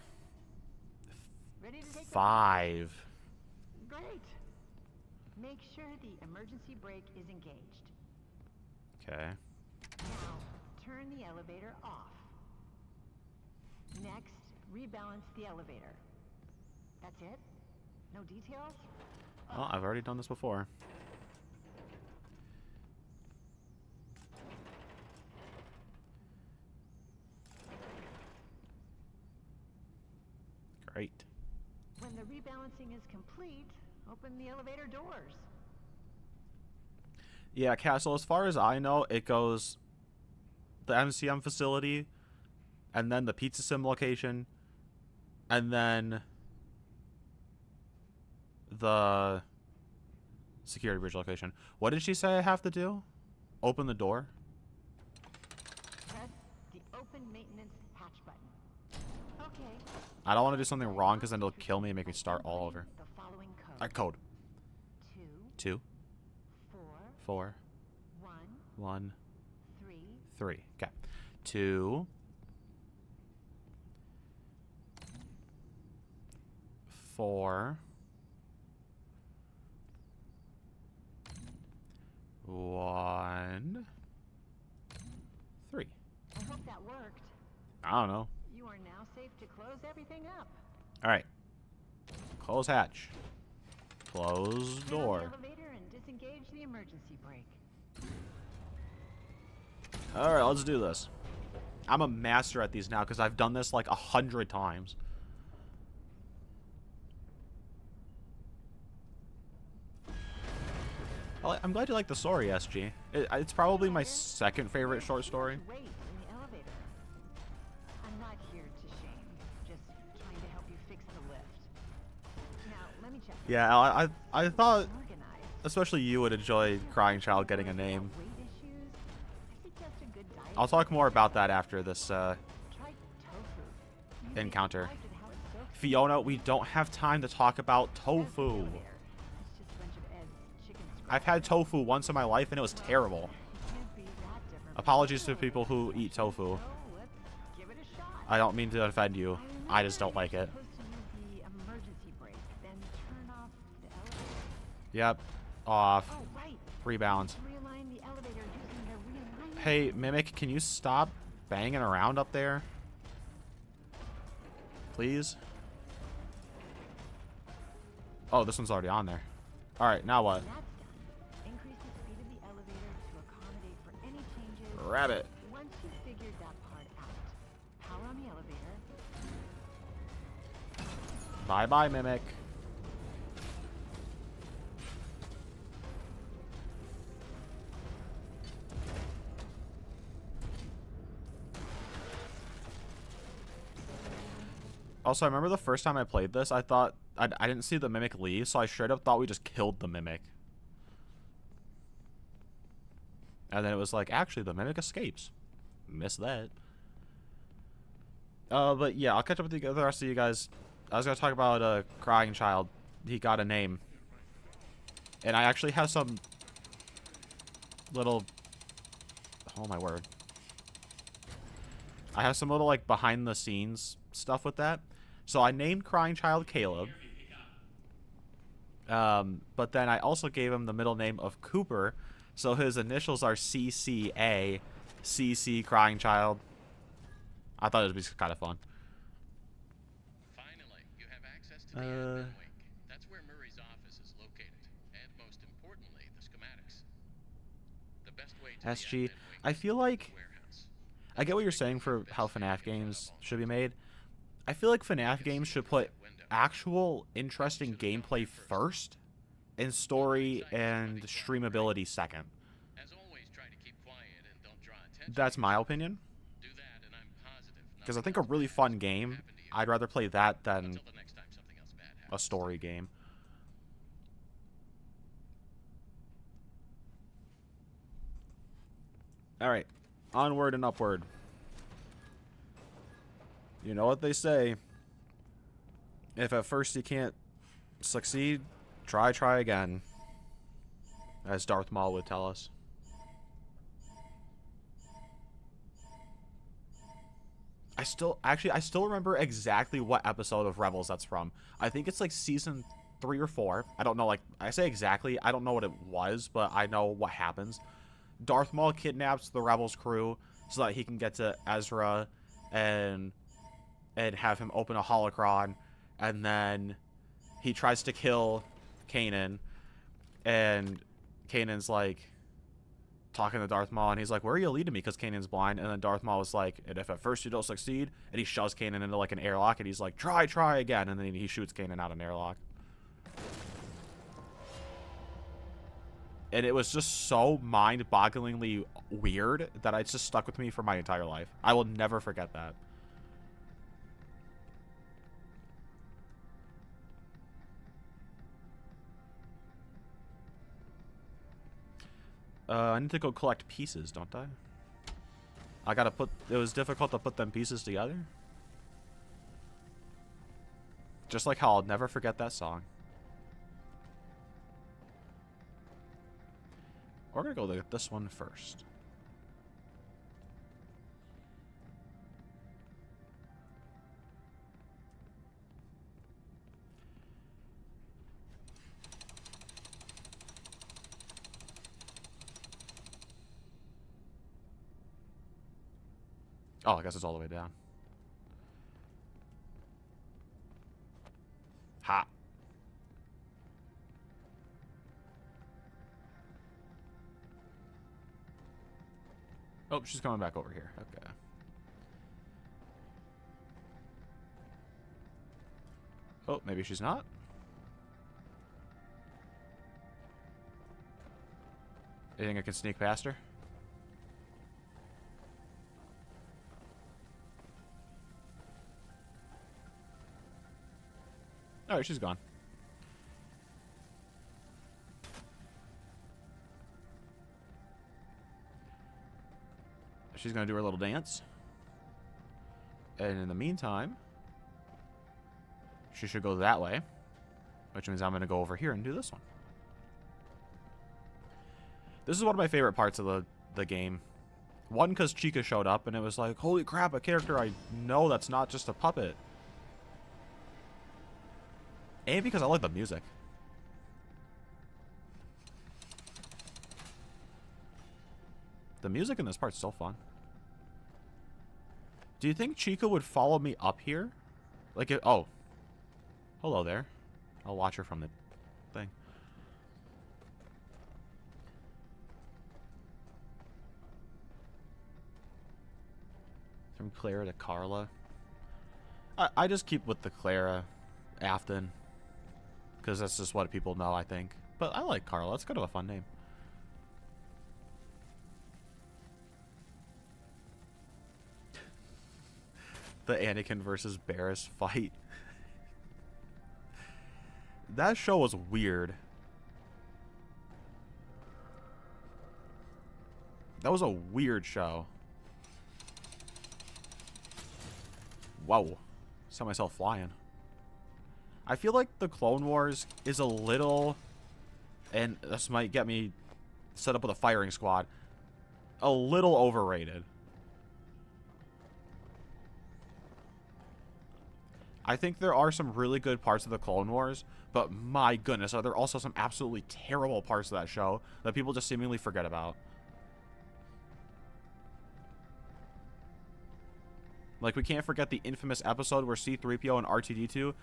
in. Ready to take the 5. Great. Make sure the emergency brake is engaged. Okay. Now, turn the elevator off. Next, rebalance the elevator. That's it? No details? Well, I've already done this before. Great. When the rebalancing is complete, open the elevator doors. Yeah, Castle, as far as I know, it goes the MCM facility, and then the Pizza Sim location, and then the security bridge location. What did she say I have to do? Open the door? Press the open maintenance hatch button. Okay. I don't want to do something wrong because then it'll kill me and make me start all over. The following code. Alright, code. 2, 2, 4, 4, 1, 1, 3, 3. Okay. 2, 4, 1, 3. I hope that worked. I don't know. You are now safe to close everything up. Alright. Close hatch. Close Get on door. the elevator and disengage the emergency brake. Alright, let's do this. I'm a master at these now because I've done this like 100 times. I'm glad you like the story, SG. It's probably my second favorite short story. Wait in the elevator. I'm not here to shame. Just trying to help you fix the lift. Now, let me check. Yeah, I thought, Organized. especially you would enjoy Crying Child getting a name. Weight issues? I suggest a good diet. I'll talk more about that after this Try tofu. encounter. Surprised at how it soaks Fiona, we don't have time to talk about tofu. there. It's just a bunch of Ed's chicken I've had tofu once in my life and it was terrible. Can't be that different. Apologies to people who eat tofu. So let's give it a shot. I don't mean to offend you. I just don't like it. Supposed to use the emergency brake, then turn off the elevator. Yep. Off. Oh, right. Rebounds. Realign the elevator using the realignment. Hey, Mimic, can you stop banging around up there? Please? Oh, this one's already on there. Alright, now what? That's done. Increase the speed of the elevator to accommodate for any changes. Rabbit. Once you've figured that part out, power on the elevator. Bye-bye, Mimic. Also, I remember the first time I played this, I thought I didn't see the Mimic leave, so I straight up thought we just killed the Mimic. And then it was like, actually, the Mimic escapes. Missed that. But yeah, I'll catch up with the rest of you guys. I was going to talk about Crying Child. He got a name. And I actually have some little... Oh, my word. I have some little, like, behind-the-scenes stuff with that. So I named Crying Child Caleb. But then I also gave him the middle name of Cooper. So his initials are CCA. CC Crying Child. I thought it would be kind of fun. Finally, you have access to the admin wing. That's where Murray's office is located, and most importantly, the schematics. The best way to SG, the admin wing I feel like... warehouse. I get what you're saying for how FNAF games should be made. I feel like FNAF games should put actual interesting gameplay first, and story and streamability second. As always, try to keep quiet and don't draw attention. That's my opinion. Do that, and I'm positive. Because I think a really fun game, I'd rather play that than Until the next time something else bad a happens. story game. Alright, onward and upward. You know what they say. If at first you can't succeed, try again. As Darth Maul would tell us. I still remember exactly what episode of Rebels that's from. I think it's like season 3 or 4. I don't know, like, I say exactly, I don't know what it was, but I know what happens. Darth Maul kidnaps the Rebels crew so that he can get to Ezra and have him open a holocron, and then he tries to kill Kanan, and Kanan's like talking to Darth Maul, and he's like, where are you leading me? Because Kanan's blind. And then Darth Maul was like, and if at first you don't succeed, and he shoves Kanan into like an airlock, and he's like, try again, and then he shoots Kanan out an airlock. And it was just so mind-bogglingly weird that it's just stuck with me for my entire life. I will never forget that. I need to go collect pieces, don't I? I gotta put... It was difficult to put them pieces together. Just like how I'll never forget that song. We're gonna go look at this one first. Oh, I guess it's all the way down. Ha. Oh, she's coming back over here. Okay. Oh, maybe she's not. You think I can sneak past her? Alright, she's gone. She's gonna do her little dance. And in the meantime, she should go that way. Which means I'm gonna go over here and do this one. This is one of my favorite parts of the game. One, because Chica showed up, and it was like, holy crap, a character I know that's not just a puppet. And because I like the music. The music in this part's so fun. Do you think Chica would follow me up here? Like, oh. Hello there. I'll watch her from the thing. From Clara to Carla. I just keep with the Clara Afton. Because that's just what people know, I think. But I like Carla. It's kind of a fun name. The Anakin versus Barriss fight. That show was weird. That was a weird show. Whoa. Saw myself flying. I feel like the Clone Wars is a little, and this might get me set up with a firing squad, a little overrated. I think there are some really good parts of the Clone Wars, but my goodness, are there also some absolutely terrible parts of that show that people just seemingly forget about. Like, we can't forget the infamous episode where C-3PO and R2-D2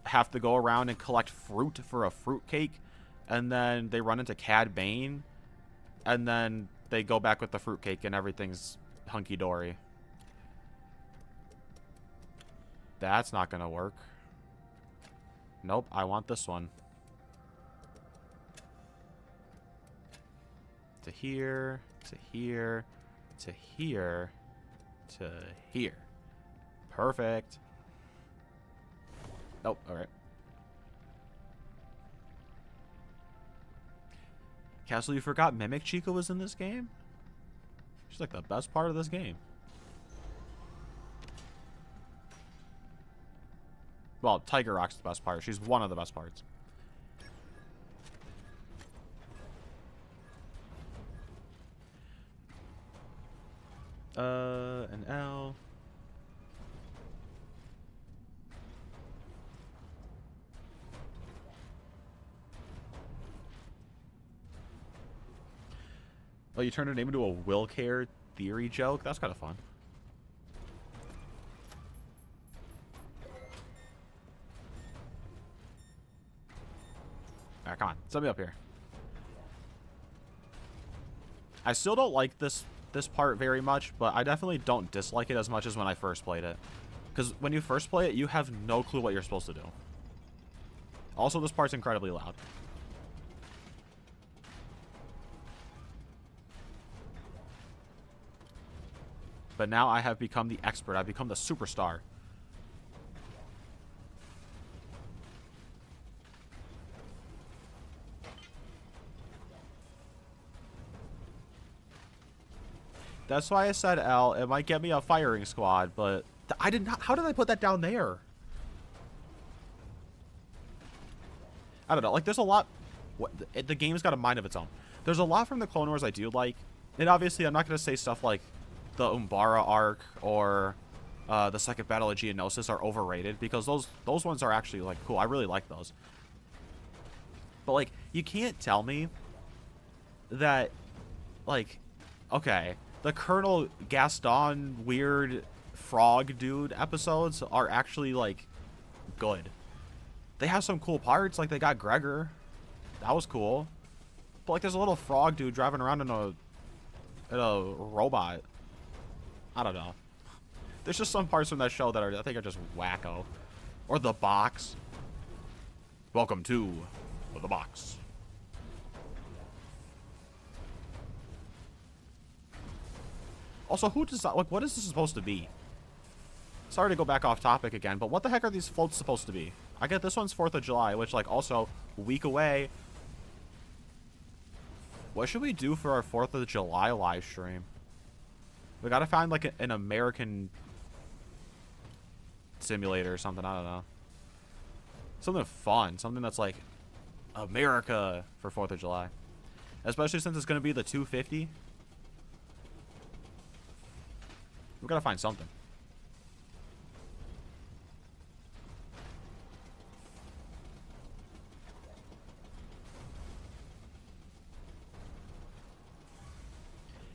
have to go around and collect fruit for a fruit cake, and then they run into Cad Bane, and then they go back with the fruit cake and everything's hunky-dory. That's not gonna work. Nope, I want this one. To here, to here, to here, to here. Perfect. Oh, alright. Castle, you forgot Mimic Chica was in this game? She's like the best part of this game. Well, Tiger Rock's the best part. She's one of the best parts. An L. Oh, you turned her name into a Will Care theory joke? That's kind of fun. Alright, come on. Set me up here. I still don't like this part very much, but I definitely don't dislike it as much as when I first played it. Because when you first play it, you have no clue what you're supposed to do. Also, this part's incredibly loud. But now I have become the expert. I've become the superstar. That's why I said L. It might get me a firing squad, but I did not. How did I put that down there? I don't know. Like, there's a lot. The game's got a mind of its own. There's a lot from the Clone Wars I do like. And obviously, I'm not going to say stuff like the Umbara arc or the Second Battle of Geonosis are overrated, because those ones are actually, like, cool. I really like those. But, like, you can't tell me that, like, okay, the Colonel Gaston weird frog dude episodes are actually, like, good. They have some cool parts, like they got Gregor. That was cool. But, like, there's a little frog dude driving around in a robot. I don't know. There's just some parts from that show that I think are just wacko. Or the box. Welcome to the box. Also, who does that, like, what is this supposed to be? Sorry to go back off topic again, but what the heck are these floats supposed to be? I get this one's 4th of July, which, like, also, a week away. What should we do for our 4th of July live stream? We gotta find, like, an American simulator or something. I don't know. Something fun. Something that's, like, America for 4th of July. Especially since it's gonna be the 250. We gotta find something.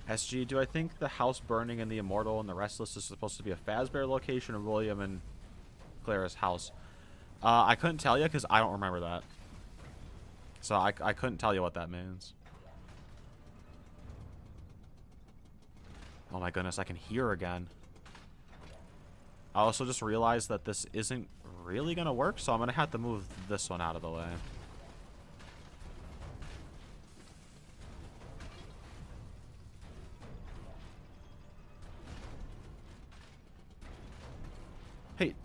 SG, do I think the house burning and the Immortal and the Restless is supposed to be a Fazbear location or William and Clara's house? I couldn't tell you because I don't remember that. So I couldn't tell you what that means. Oh my goodness, I can hear again. I also just realized that this isn't really going to work, so I'm going to have to move this one out of the way. Hey,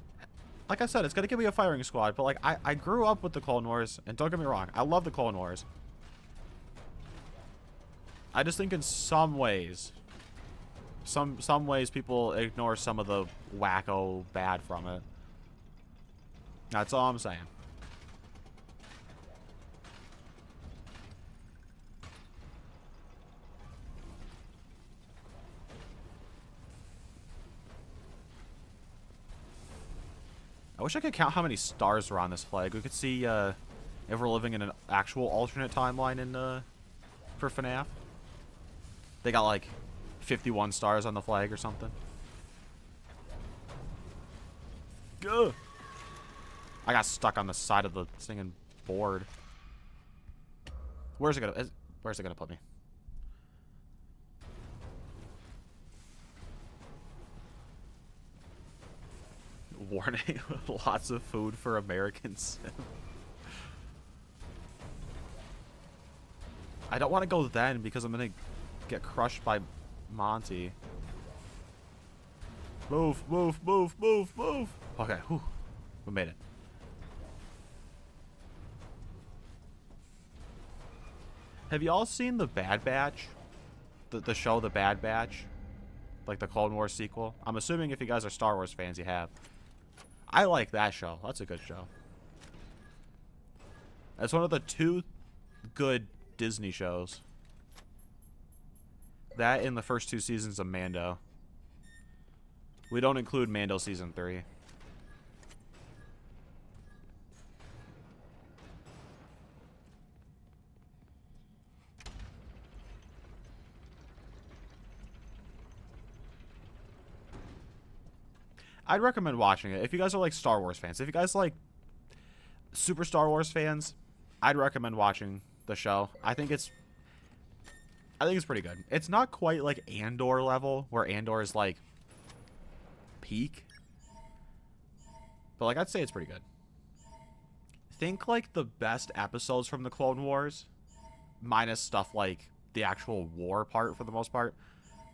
like I said, it's going to give me a firing squad, but like I grew up with the Clone Wars, and don't get me wrong, I love the Clone Wars. I just think in some ways, some ways people ignore some of the wacko bad from it. That's all I'm saying. I wish I could count how many stars are on this flag. We could see if we're living in an actual alternate timeline in for FNAF. They got like 51 stars on the flag or something. Gah! I got stuck on the side of the singing board. Where's it gonna put me? Warning, lots of food for Americans. I don't want to go then because I'm gonna get crushed by Monty. Move, move, move, move, move. Okay, whew. We made it. Have y'all seen The Bad Batch? The show The Bad Batch? Like the Clone Wars sequel? I'm assuming if you guys are Star Wars fans, you have. I like that show. That's a good show. That's one of the 2 good Disney shows. That in the first 2 seasons of Mando. We don't include Mando season 3. I'd recommend watching it if you guys are like Star Wars fans. If you guys like super Star Wars fans, I'd recommend watching the show. I think it's pretty good. It's not quite like Andor level, where Andor is like peak. But like I'd say it's pretty good. Think like the best episodes from the Clone Wars, minus stuff like the actual war part for the most part.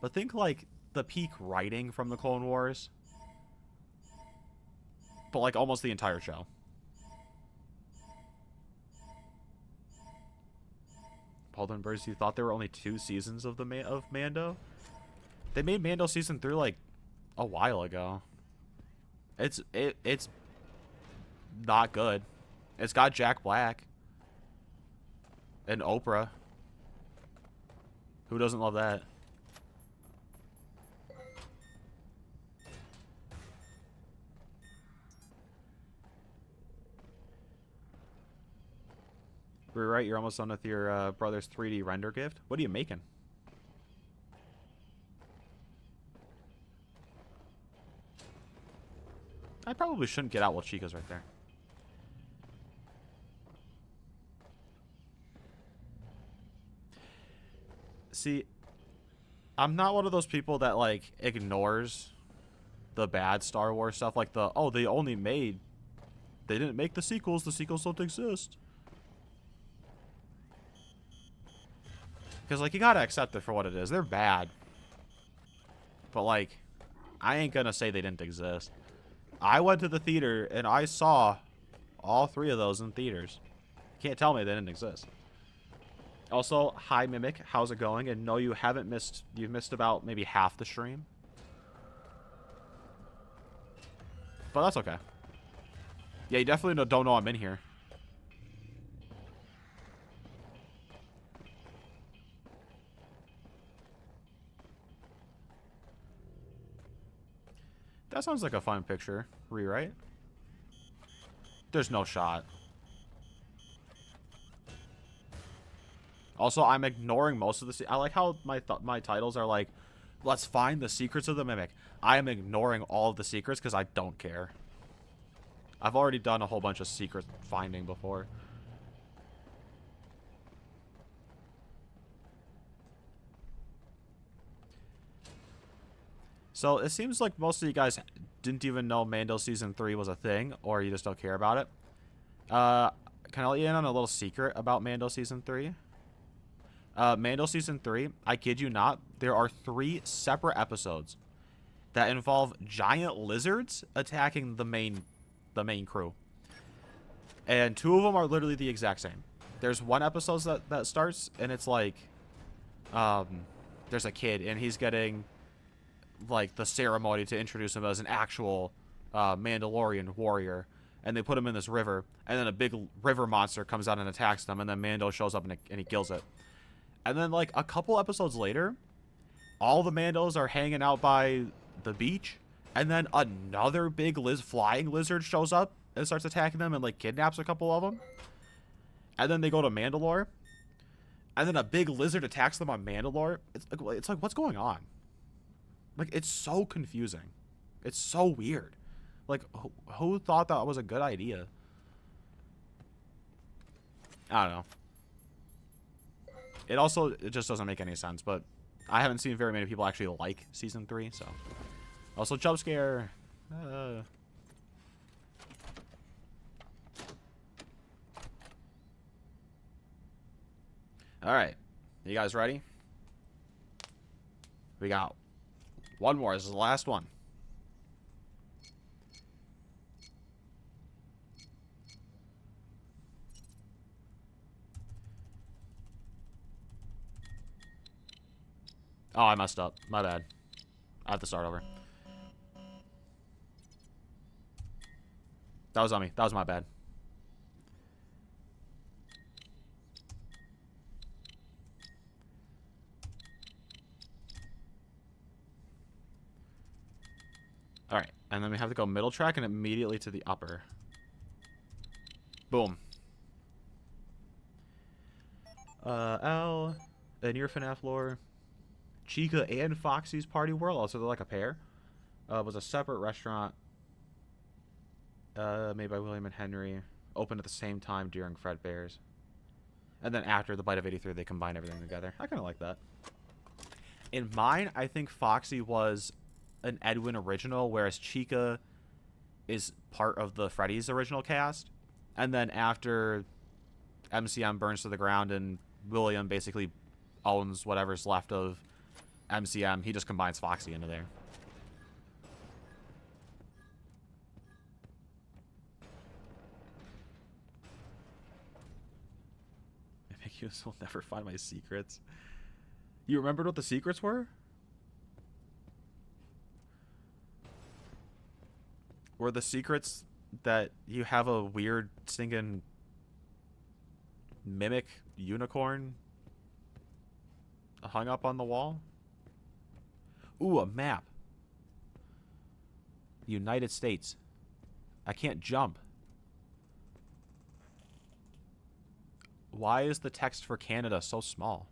But think like the peak writing from the Clone Wars. But like almost the entire show. Paul Burrs, you thought there were only 2 seasons of of Mando? They made Mando season 3 like a while ago. It's not good. It's got Jack Black and Oprah. Who doesn't love that? We're right. You're almost done with your brother's 3D render gift. What are you making? I probably shouldn't get out while Chica's right there. See, I'm not one of those people that like ignores the bad Star Wars stuff. Like they only made They didn't make the sequels. The sequels don't exist. Because, like, you gotta accept it for what it is. They're bad. But, like, I ain't gonna say they didn't exist. I went to the theater, and I saw all 3 of those in theaters. You can't tell me they didn't exist. Also, hi, Mimic. How's it going? And no, you haven't missed... You've missed about maybe half the stream. But that's okay. Yeah, you definitely don't know I'm in here. That sounds like a fun picture. Rewrite. There's no shot. Also, I'm ignoring most of the... I like how my titles are like, let's find the secrets of the Mimic. I am ignoring all of the secrets because I don't care. I've already done a whole bunch of secret finding before. So, it seems like most of you guys didn't even know Mando Season 3 was a thing, or you just don't care about it. Can I let you in on a little secret about Mando Season 3? Mando Season 3, I kid you not, there are 3 separate episodes that involve giant lizards attacking the main crew. And 2 of them are literally the exact same. There's one episode that starts, and it's like, there's a kid, and he's getting, like, the ceremony to introduce him as an actual Mandalorian warrior. And they put him in this river, and then a big river monster comes out and attacks them, and then Mando shows up and he kills it. And then, like, a couple episodes later, all the Mandos are hanging out by the beach, and then another big flying lizard shows up and starts attacking them and, like, kidnaps a couple of them. And then they go to Mandalore, and then a big lizard attacks them on Mandalore. It's like, what's going on? Like, it's so confusing. It's so weird. Like, who thought that was a good idea? I don't know. It just doesn't make any sense, but I haven't seen very many people actually like Season 3, so. Also, jump scare. Alright. You guys ready? We got one more. This is the last one. Oh, I messed up. My bad. I have to start over. That was on me. That was my bad. Alright. And then we have to go middle track and immediately to the upper. Boom. L. In your FNAF lore, Chica and Foxy's Party World, also they're like a pair, was a separate restaurant made by William and Henry, opened at the same time during Fredbear's. And then after the Bite of 83, they combined everything together. I kind of like that. In mine, I think Foxy was an Edwin original, whereas Chica is part of the Freddy's original cast. And then after MCM burns to the ground and William basically owns whatever's left of MCM, he just combines Foxy into there. Ambiguous will never find my secrets. You remembered what the secrets were? Were the secrets that you have a weird singing mimic unicorn hung up on the wall? Ooh, a map. United States. I can't jump. Why is the text for Canada so small?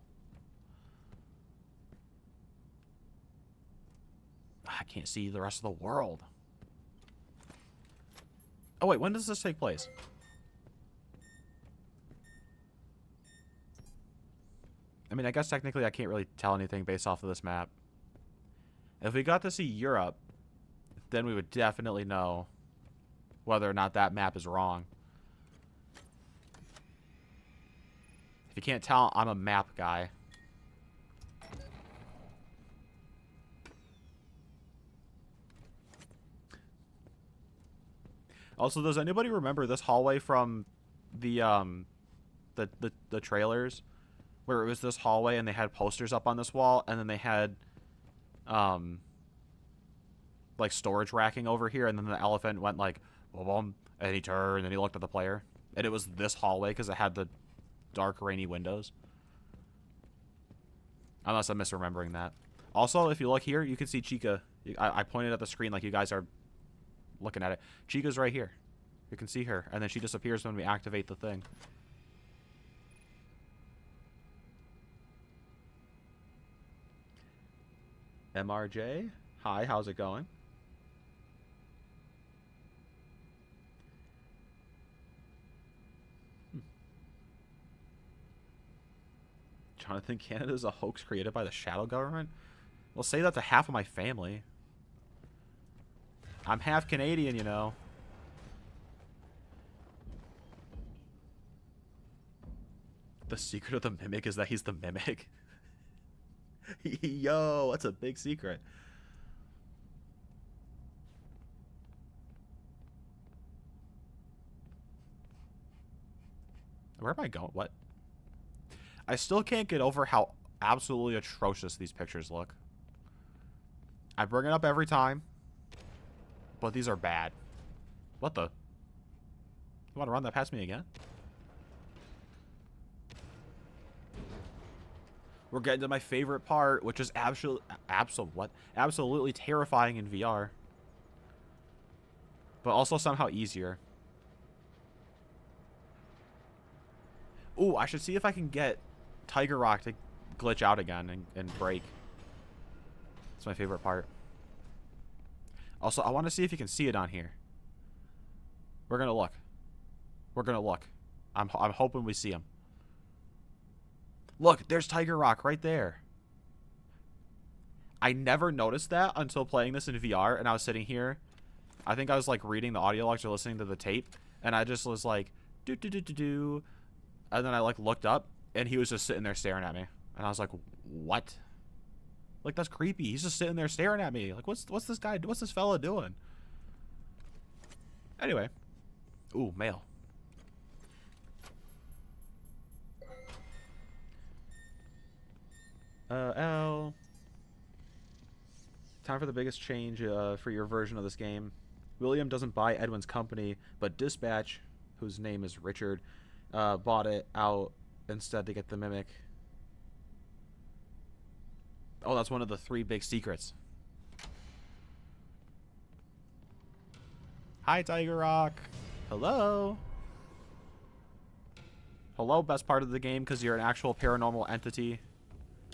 I can't see the rest of the world. Oh, wait, when does this take place? I mean, I guess technically I can't really tell anything based off of this map. If we got to see Europe, then we would definitely know whether or not that map is wrong. If you can't tell, I'm a map guy. Also, does anybody remember this hallway from the trailers? Where it was this hallway and they had posters up on this wall, and then they had like storage racking over here, and then the elephant went like boom, boom, and he turned and he looked at the player, and it was this hallway because it had the dark rainy windows. Unless I'm misremembering that. Also, if you look here, you can see Chica. I pointed at the screen like you guys are looking at it. Chica's right here. You can see her, and then she disappears when we activate the thing. MRJ, hi, how's it going? Jonathan, Canada is a hoax created by the shadow government? Well, say that to half of my family. I'm half Canadian, you know. The secret of the mimic is that he's the mimic. Yo, that's a big secret. Where am I going? What? I still can't get over how absolutely atrocious these pictures look. I bring it up every time, but these are bad. What the? You want to run that past me again? We're getting to my favorite part, which is absolutely terrifying in VR. But also somehow easier. Ooh, I should see if I can get Tiger Rock to glitch out again and break. That's my favorite part. Also, I want to see if you can see it on here. We're gonna look. We're gonna look. I'm hoping we see him. Look, there's Tiger Rock right there. I never noticed that until playing this in VR, and I was sitting here. I think I was like reading the audio logs or listening to the tape, and I just was like, do do do do do, and then I like looked up, and he was just sitting there staring at me, and I was like, what? Like, that's creepy. He's just sitting there staring at me. Like, what's this guy? What's this fella doing? Anyway, ooh, mail. L. Time for the biggest change for your version of this game. William doesn't buy Edwin's company, but Dispatch, whose name is Richard, bought it out instead to get the mimic. Oh, that's one of the 3 big secrets. Hi, Tiger Rock. Hello. Hello, best part of the game because you're an actual paranormal entity,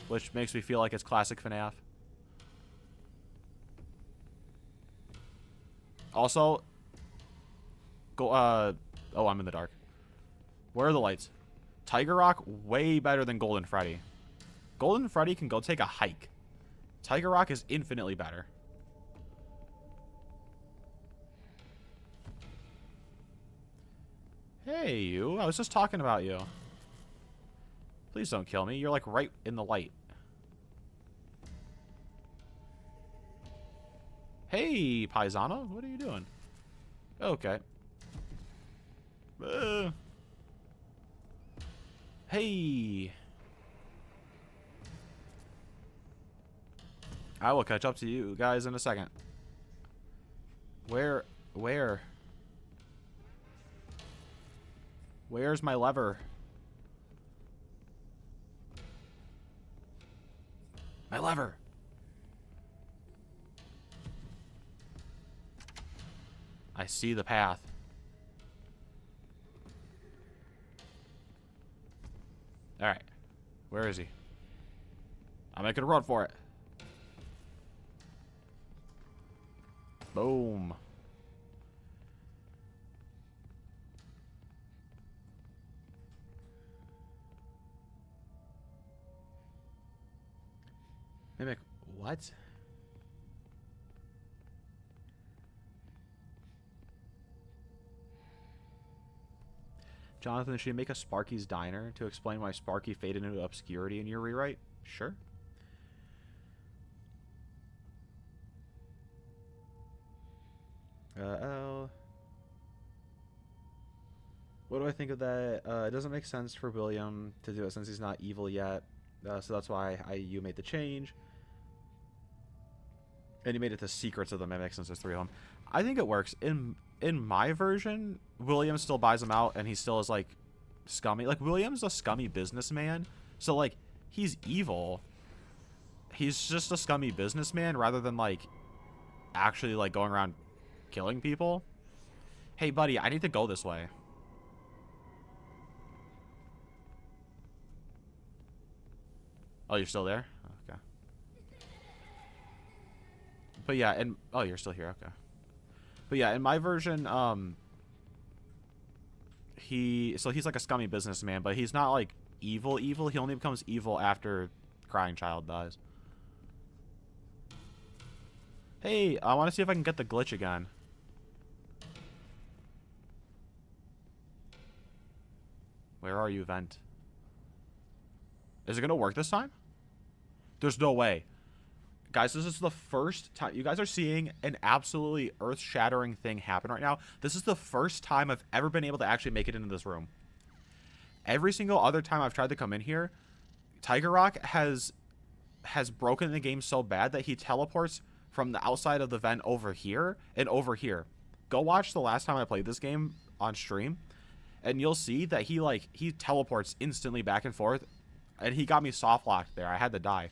which makes me feel like it's classic FNAF. Also, go, oh, I'm in the dark. Where are the lights? Tiger Rock, way better than Golden Freddy. Golden Freddy can go take a hike. Tiger Rock is infinitely better. Hey, you. I was just talking about you. Please don't kill me. You're like right in the light. Hey, Paisano. What are you doing? Okay. Hey. I will catch up to you guys in a second. Where? Where's my lever? My lever. I see the path. Alright. Where is he? I'm making a run for it. Boom. Mimic, what? Jonathan, should you make a Sparky's Diner to explain why Sparky faded into obscurity in your rewrite? Sure. Oh. What do I think of that? It doesn't make sense for William to do it since he's not evil yet. So that's why you made the change. And you made it the secrets of the mimic since there's 3 of them. I think it works. In my version, William still buys him out and he still is like scummy. Like, William's a scummy businessman. So like, he's evil. He's just a scummy businessman rather than like actually like going around killing people. Hey buddy, I need to go this way. Oh, you're still there? Okay. But yeah, and oh, you're still here. Okay. But yeah, in my version, he's like a scummy businessman, but he's not like evil. He only becomes evil after Crying Child dies. Hey, I want to see if I can get the glitch again. Where are you, Vent? Is it gonna work this time? There's no way. Guys, this is the first time you guys are seeing an absolutely earth-shattering thing happen right now. This is the first time I've ever been able to actually make it into this room. Every single other time I've tried to come in here, Tiger Rock has broken the game so bad that he teleports from the outside of the vent over here and over here. Go watch the last time I played this game on stream, and you'll see that he teleports instantly back and forth, and he got me soft locked there. I had to die.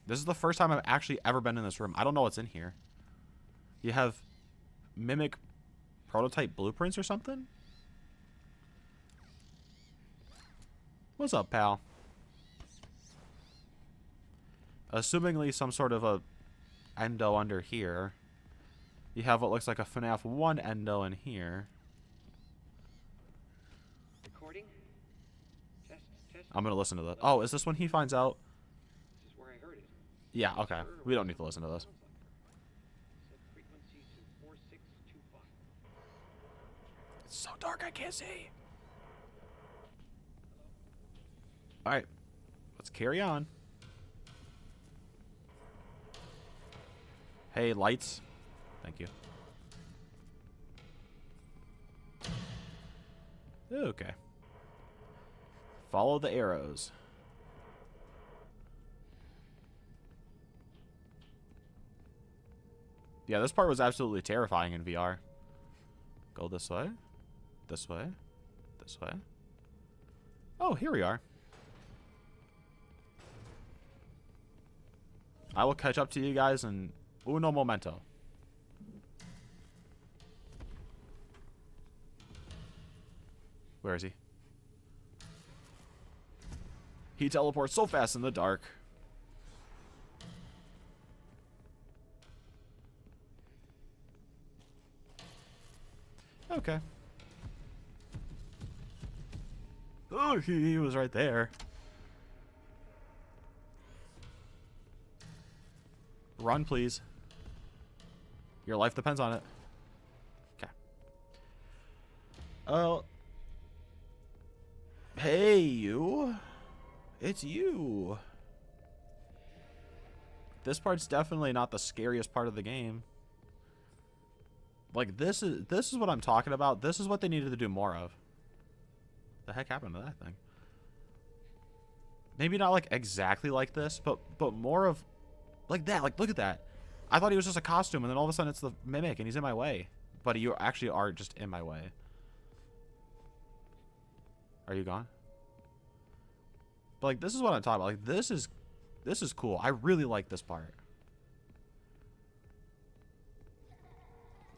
This is the first time I've actually ever been in this room. I don't know what's in here. You have mimic prototype blueprints or something? What's up, pal? Assumingly some sort of a endo under here. You have what looks like a FNAF 1 endo in here. Recording? Test, test. I'm gonna listen to that. Oh, is this when he finds out? This is where I heard it. Yeah, okay. We don't need to listen to this. Set frequency to 4625. It's so dark I can't see. Alright. Let's carry on. Hey, lights. Thank you. Okay. Follow the arrows. Yeah, this part was absolutely terrifying in VR. Go this way. This way. This way. Oh, here we are. I will catch up to you guys in uno momento. Where is he? He teleports so fast in the dark. Okay. Oh, he was right there. Run, please. Your life depends on it. Okay. Oh. Hey, you. It's you. This part's definitely not the scariest part of the game. Like, this is what I'm talking about. This is what they needed to do more of. The heck happened to that thing? Maybe not like exactly like this, but more of like that. Like, look at that. I thought he was just a costume, and then all of a sudden it's the mimic, and he's in my way. But you actually are just in my way. Are you gone? But like, this is what I'm talking about. Like, this is cool. I really like this part.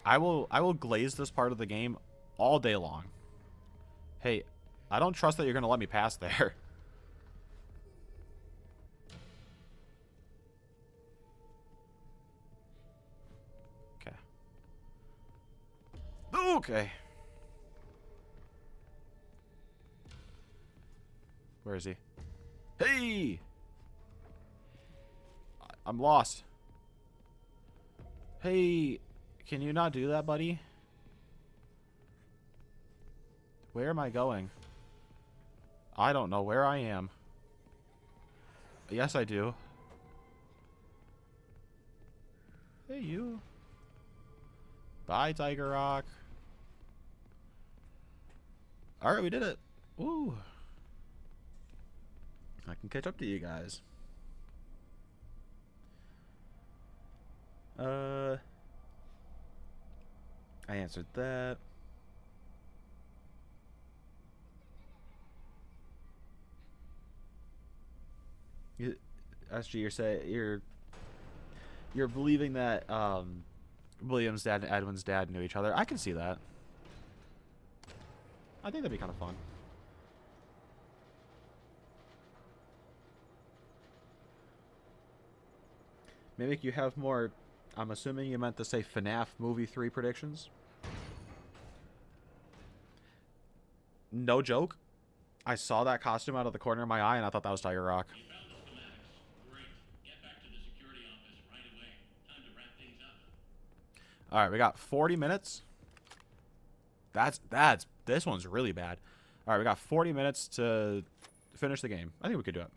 I will glaze this part of the game all day long. Hey, I don't trust that you're gonna let me pass there. Okay. Okay. Where is he? Hey! I'm lost. Hey, can you not do that, buddy? Where am I going? I don't know where I am. Yes, I do. Hey, you. Bye, Tiger Rock. Alright, we did it. Woo. I can catch up to you guys. I answered that. SG, you're believing that William's dad and Edwin's dad knew each other. I can see that. I think that'd be kind of fun. Maybe you have more. I'm assuming you meant to say FNAF movie 3 predictions. No joke. I saw that costume out of the corner of my eye and I thought that was Tiger Rock. You found the schematics. Great. Get back to the security office right away. Time to wrap things up. All right, we got 40 minutes. This one's really bad. All right, we got 40 minutes to finish the game. I think we could do it.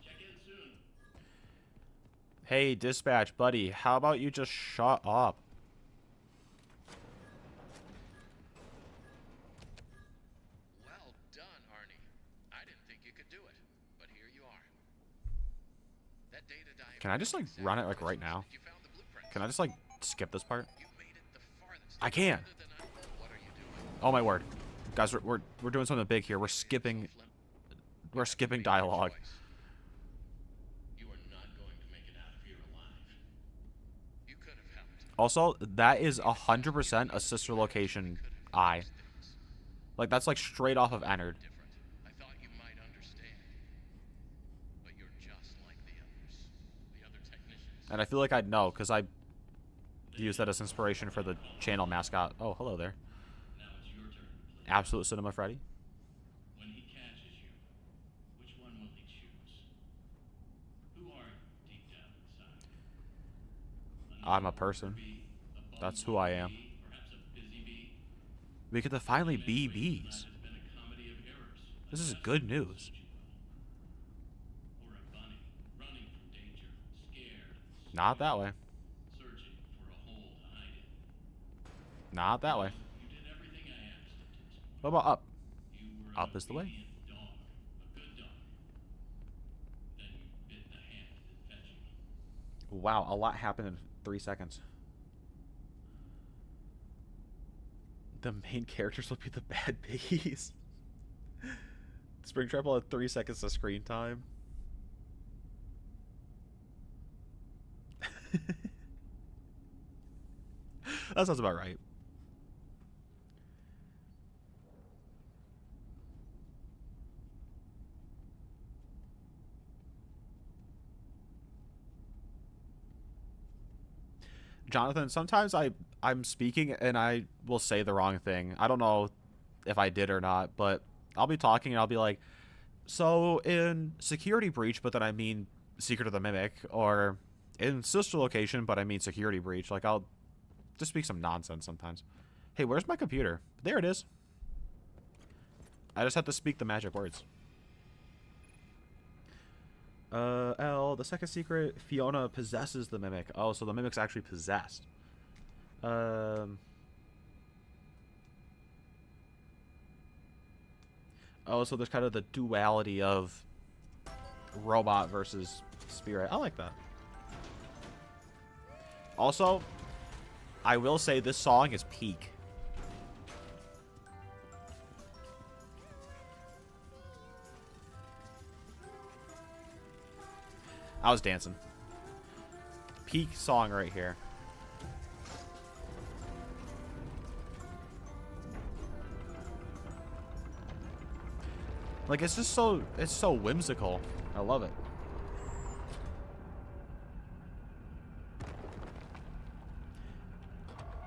Check in soon. Hey, dispatch, buddy, how about you just shut up? Well done, Arnie. I didn't think you could do it, but here you are. That data diagram. Can I just like run it like right now? You found the blueprint. Can I just like skip this part? You made it the farthest. I can. Further than I. What are you doing? Oh my word, guys, we're doing something big here. We're skipping dialogue. You are not going to make it out of here alive. You could have helped. Also, that is 100% a sister location eye. Like that's like straight off of Ennard. Different. I thought you might understand. But you're just like the others. The other technicians. And I feel like I'd know because I used that as inspiration for the channel mascot. Oh, hello there. Now it's your turn to play. Absolute Cinema Freddy. When he catches you, which one will he choose? Who are you deep down inside? I'm a person. That's who I am. Perhaps a busy bee? We get to finally be Life bees. has been a comedy of errors. This is good news. Or a bunny, running from danger, scared, Not that way. searching for a hole to hide in. Not that way. You did everything I asked up to this point. What about up? You were Up an is the way. obedient dog, a good dog. Then you bit the hand that fed you. Wow, a lot happened in 3 seconds. The main characters will be the bad piggies. Springtrap will have 3 seconds of screen time. That sounds about right. Jonathan, sometimes I'm speaking and I will say the wrong thing. I don't know if I did or not, but I'll be talking and I'll be like, so in Security Breach, but then I mean Secret of the Mimic, or in Sister Location, but I mean Security Breach. Like, I'll just speak some nonsense sometimes. Hey, where's my computer? There it is. I just have to speak the magic words. L, the second secret, Fiona possesses the Mimic. Oh, so the Mimic's actually possessed. Oh, so there's kind of the duality of robot versus spirit. I like that. Also, I will say this song is peak. I was dancing. Peak song right here. Like, it's just so, it's so whimsical. I love it.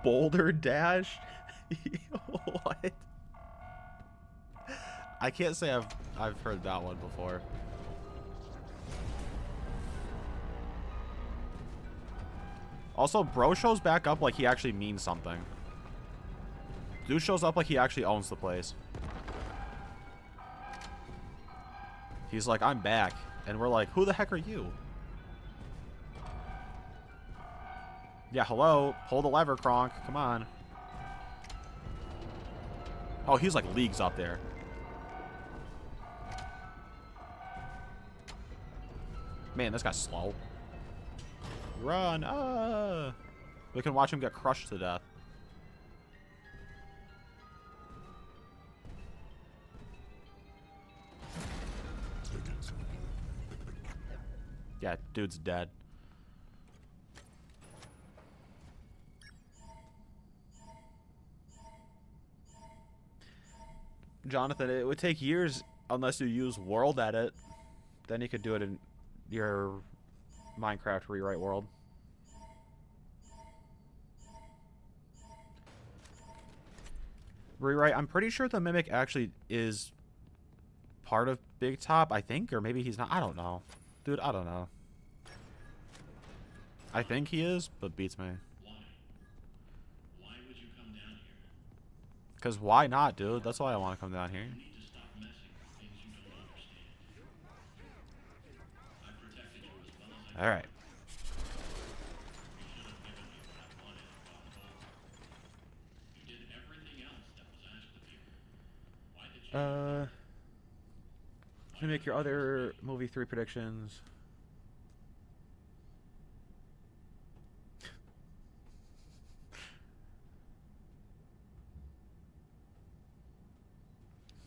Boulder Dash? What? I can't say I've heard that one before. Also, bro shows back up like he actually means something. Dude shows up like he actually owns the place. He's like, I'm back. And we're like, who the heck are you? Yeah, hello. Pull the lever, Kronk. Come on. Oh, he's like leagues up there. Man, this guy's slow. Run. Ah. We can watch him get crushed to death. Yeah, dude's dead. Jonathan, it would take years unless you use world edit. Then you could do it in your Minecraft rewrite world. Rewrite, I'm pretty sure the Mimic actually is part of Big Top, I think, or maybe he's not. I don't know. Dude, I don't know. I think he is, but beats me. Why? Why would you come down here? Because why not, dude? That's why I want to come down here. You need to stop messing with things you don't understand. I protected you as well as I could. All right. You should have given me what I wanted and got told. You did everything else that was asked of you. Why did you? Let me make your other movie 3 predictions.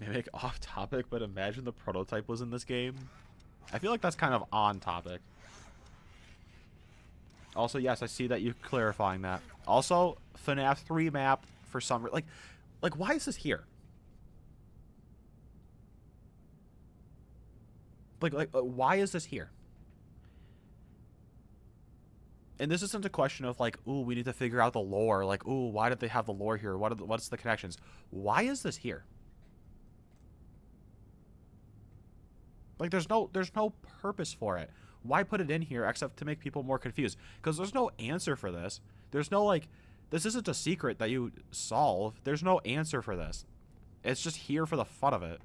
Mimic off topic, but imagine the prototype was in this game. I feel like that's kind of on topic. Also, yes, I see that you clarifying that. Also, FNAF 3 map for some like why is this here? Why is this here? And this isn't a question of like, ooh, we need to figure out the lore. Like, ooh, why did they have the lore here? What's the connections? Why is this here? Like, there's no purpose for it. Why put it in here except to make people more confused? Because there's no answer for this. There's no, like, this isn't a secret that you solve. There's no answer for this. It's just here for the fun of it.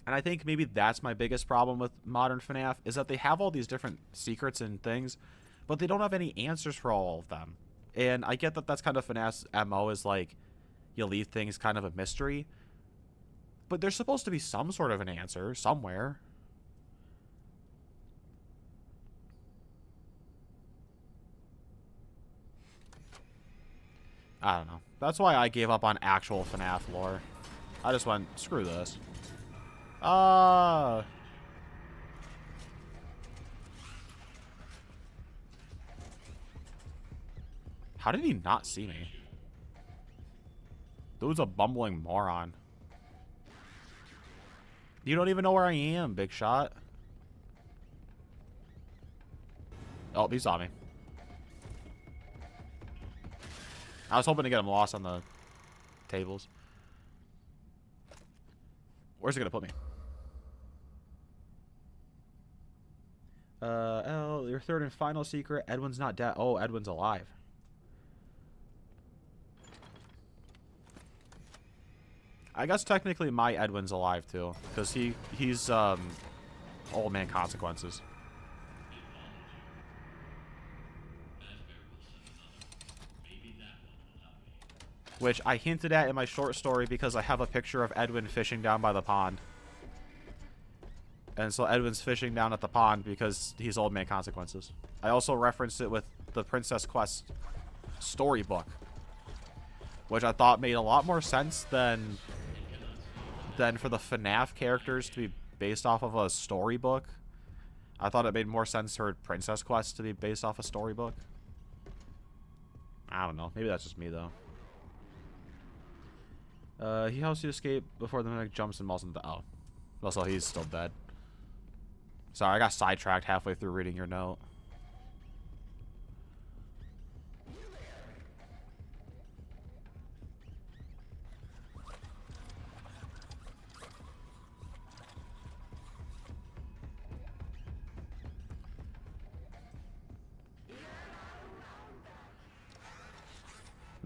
And I think maybe that's my biggest problem with modern FNAF, is that they have all these different secrets and things, but they don't have any answers for all of them. And I get that that's kind of FNAF's MO, is like, you leave things kind of a mystery. But there's supposed to be some sort of an answer somewhere. I don't know. That's why I gave up on actual FNAF lore. I just went, screw this. How did he not see me? Dude's a bumbling moron. You don't even know where I am, big shot. Oh, he saw me. I was hoping to get him lost on the tables. Where's it gonna put me? Your third and final secret. Edwin's not dead. Oh, Edwin's alive. I guess technically my Edwin's alive too, because he's old man consequences. Which I hinted at in my short story because I have a picture of Edwin fishing down by the pond. And so Edwin's fishing down at the pond because he's old man consequences. I also referenced it with the Princess Quest storybook, which I thought made a lot more sense than for the FNAF characters to be based off of a storybook. I thought it made more sense for Princess Quest to be based off a storybook. I don't know. Maybe that's just me, though. He helps you escape before the mimic jumps and mauls into the... Oh. Also, he's still dead. Sorry, I got sidetracked halfway through reading your note.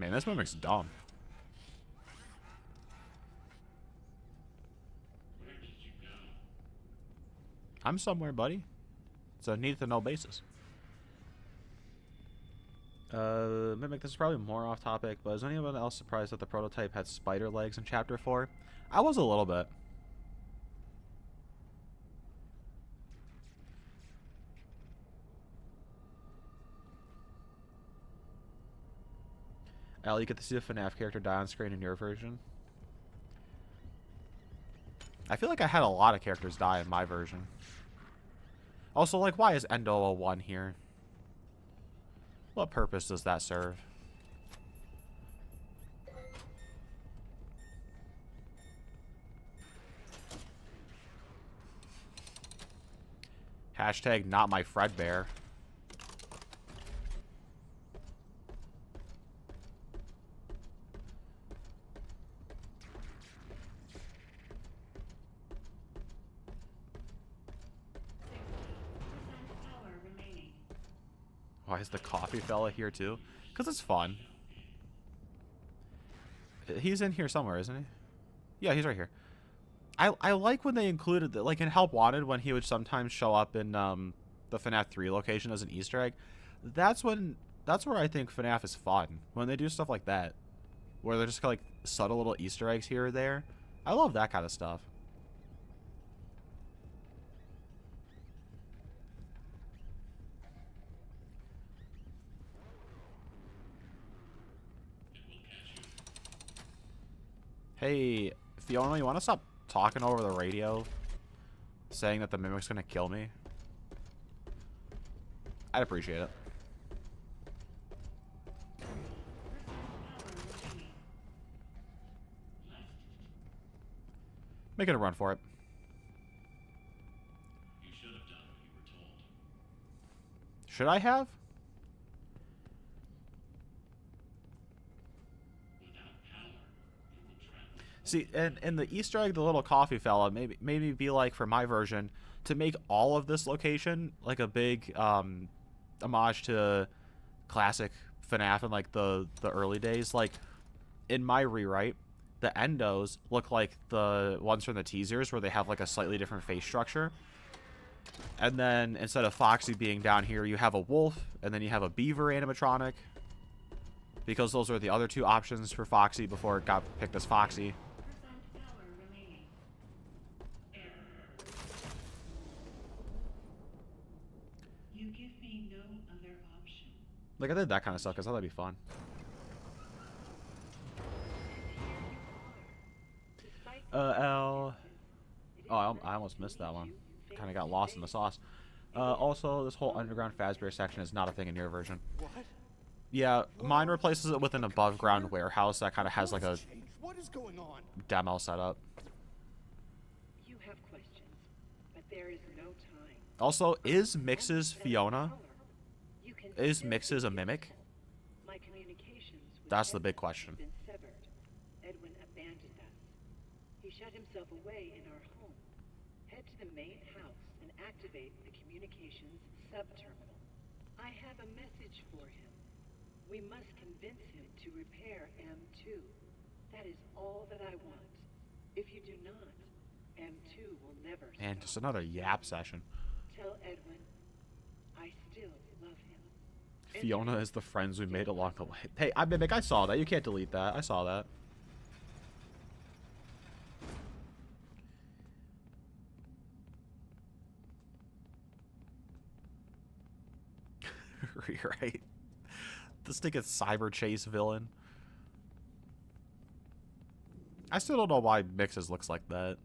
Man, this mimic's dumb. Where did you go? I'm somewhere, buddy. It's a need to know basis. Mimic, this is probably more off topic, but is anyone else surprised that the prototype had spider legs in Chapter 4? I was a little bit. Al, you get to see the FNAF character die on screen in your version. I feel like I had a lot of characters die in my version. Also, like, why is Endo a 1 here? What purpose does that serve? Hashtag not my Fredbear. Power remaining. Why is the coffee fella here too? Because it's fun. He's in here somewhere, isn't he? Yeah, he's right here. I like when they included that, like in Help Wanted, when he would sometimes show up in the FNAF 3 location as an Easter egg. That's where I think FNAF is fun, when they do stuff like that, where they're just like subtle little Easter eggs here or there. I love that kind of stuff. Hey, Fiona, you want to stop talking over the radio, saying that the mimic's gonna kill me? I'd appreciate it. Making a run for it. You should have done what you were told. Should I have? Without power, you will travel. See, and the Easter egg, the little coffee fella, maybe be like, for my version, to make all of this location like a big homage to classic FNAF in like the early days. Like in my rewrite, the Endos look like the ones from the teasers where they have like a slightly different face structure. And then instead of Foxy being down here, you have a wolf, and then you have a beaver animatronic. Because those are the other two options for Foxy before it got picked as Foxy. Power remaining. You give me no other option. Like, I did that kind of stuff because I thought that'd be fun. L. Oh, I almost missed that one. Kind of got lost in the sauce. Also, this whole underground Fazbear section is not a thing in your version. What? Yeah, mine replaces it with an above-ground warehouse that kind of has like a What is going on? demo setup. You have questions, but there is no time. Also, is Mix's Fiona? You can Is still Mix's a be mimic? useful. My communications with That's the big Edwin question. have been severed. Edwin abandoned us. He shut himself away in our home. Head to the main house and activate the communications subterminal. I have a message for him. We must convince him to repair M2. That is all that I want. If you do not, M2 will never And stop. just another yap session. Tell Edwin, I still love him. Fiona is the friends we made along the way. Hey, I Mimic, I saw that. You can't delete that. I saw that. Rewrite. This thing is Cyber Chase villain. I still don't know why Mixes looks like that.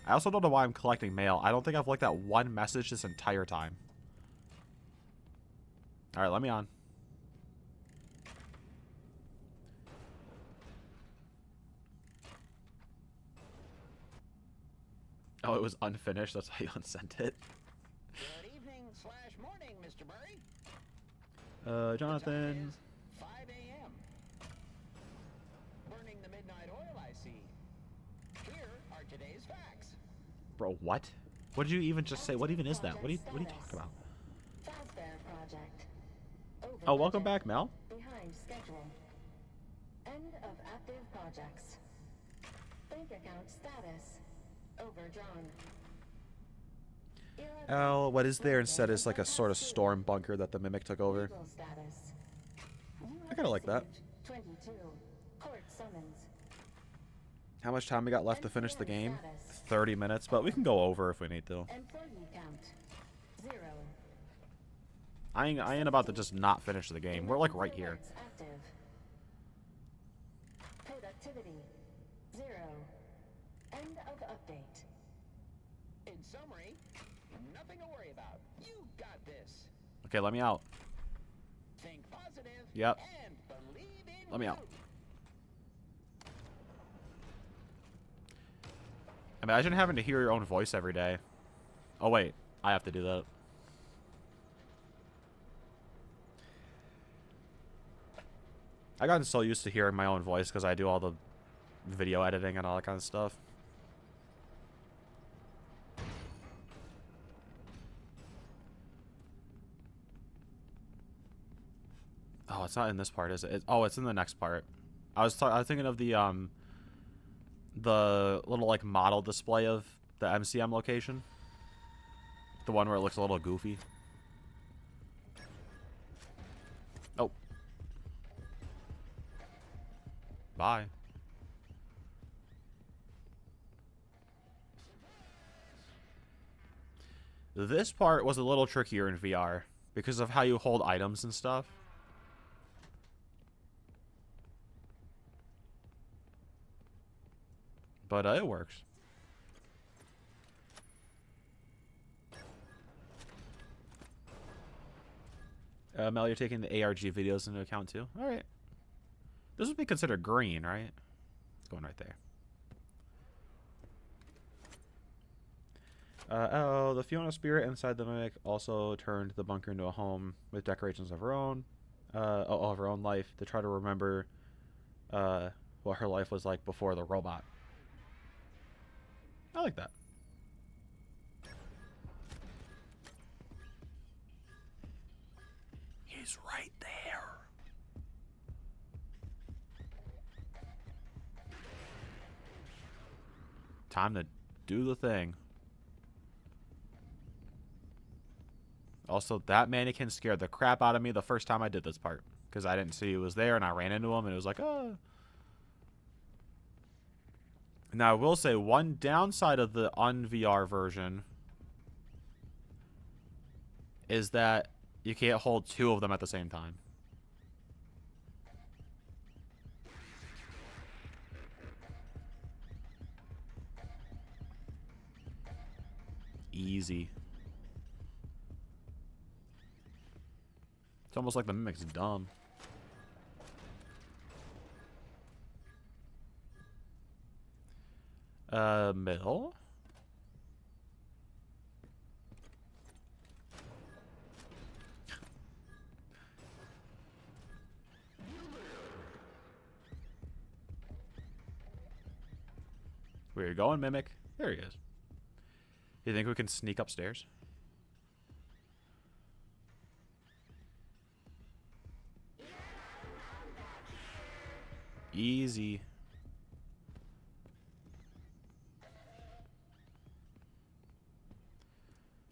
I also don't know why I'm collecting mail. I don't think I've looked at one message this entire time. Alright, let me on. Oh, it was unfinished. That's how you unsent it. Good evening / morning, Mr. Murray. Jonathan. 5 a.m. Burning the midnight oil, I see. Here are today's facts. Bro, what? What did you even just say? What even is that? What are you talking about? Fazbear Project. Oh, welcome back, Mel. Behind schedule. End of active projects. Bank account status. Overdrawn. Oh, what is there instead is like a sort of storm bunker that the Mimic took over. Legal status. I kind of like that. 22. Court summons. How much time we got left to finish the game? 30 minutes, but we can go over if we need to. Employee count. 0. I ain't about to just not finish the game. We're like right here. Active. Productivity. 0. End of update. In summary, nothing to worry about. You got this. Okay, let me out. Think positive. Yep. And believe in Let me out. you. Imagine having to hear your own voice every day. Oh, wait. I have to do that. I gotten so used to hearing my own voice because I do all the video editing and all that kind of stuff. Oh, it's not in this part, is it? Oh, it's in the next part. I was thinking of the little like model display of the MCM location. The one where it looks a little goofy. Oh. Bye. This part was a little trickier in VR because of how you hold items and stuff. But it works. Mel, you're taking the ARG videos into account too? Alright. This would be considered green, right? It's going right there. Oh, the Fiona spirit inside the Mimic also turned the bunker into a home with decorations of her own. Of her own life to try to remember what her life was like before the robot. I like that. He's right there. Time to do the thing. Also, that mannequin scared the crap out of me the first time I did this part. Because I didn't see he was there and I ran into him and it was like, oh. Now, I will say one downside of the un-VR version is that you can't hold two of them at the same time. Easy. It's almost like the Mimic's dumb. Middle? Where you going, Mimic? There he is. You think we can sneak upstairs? Easy.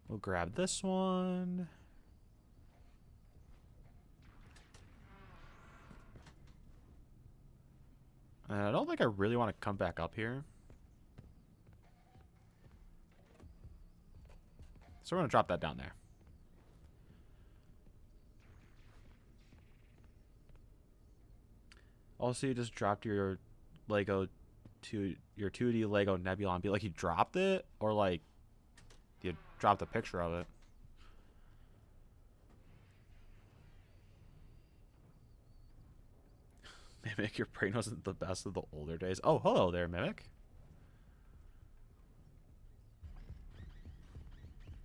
We'll grab this one. And I don't think I really want to come back up here. So we're going to drop that down there. Also, you just dropped your Lego to your 2D Lego Nebula and be like, you dropped it? Or like, you dropped a picture of it? Mimic, your brain wasn't the best of the older days. Oh, hello there, Mimic.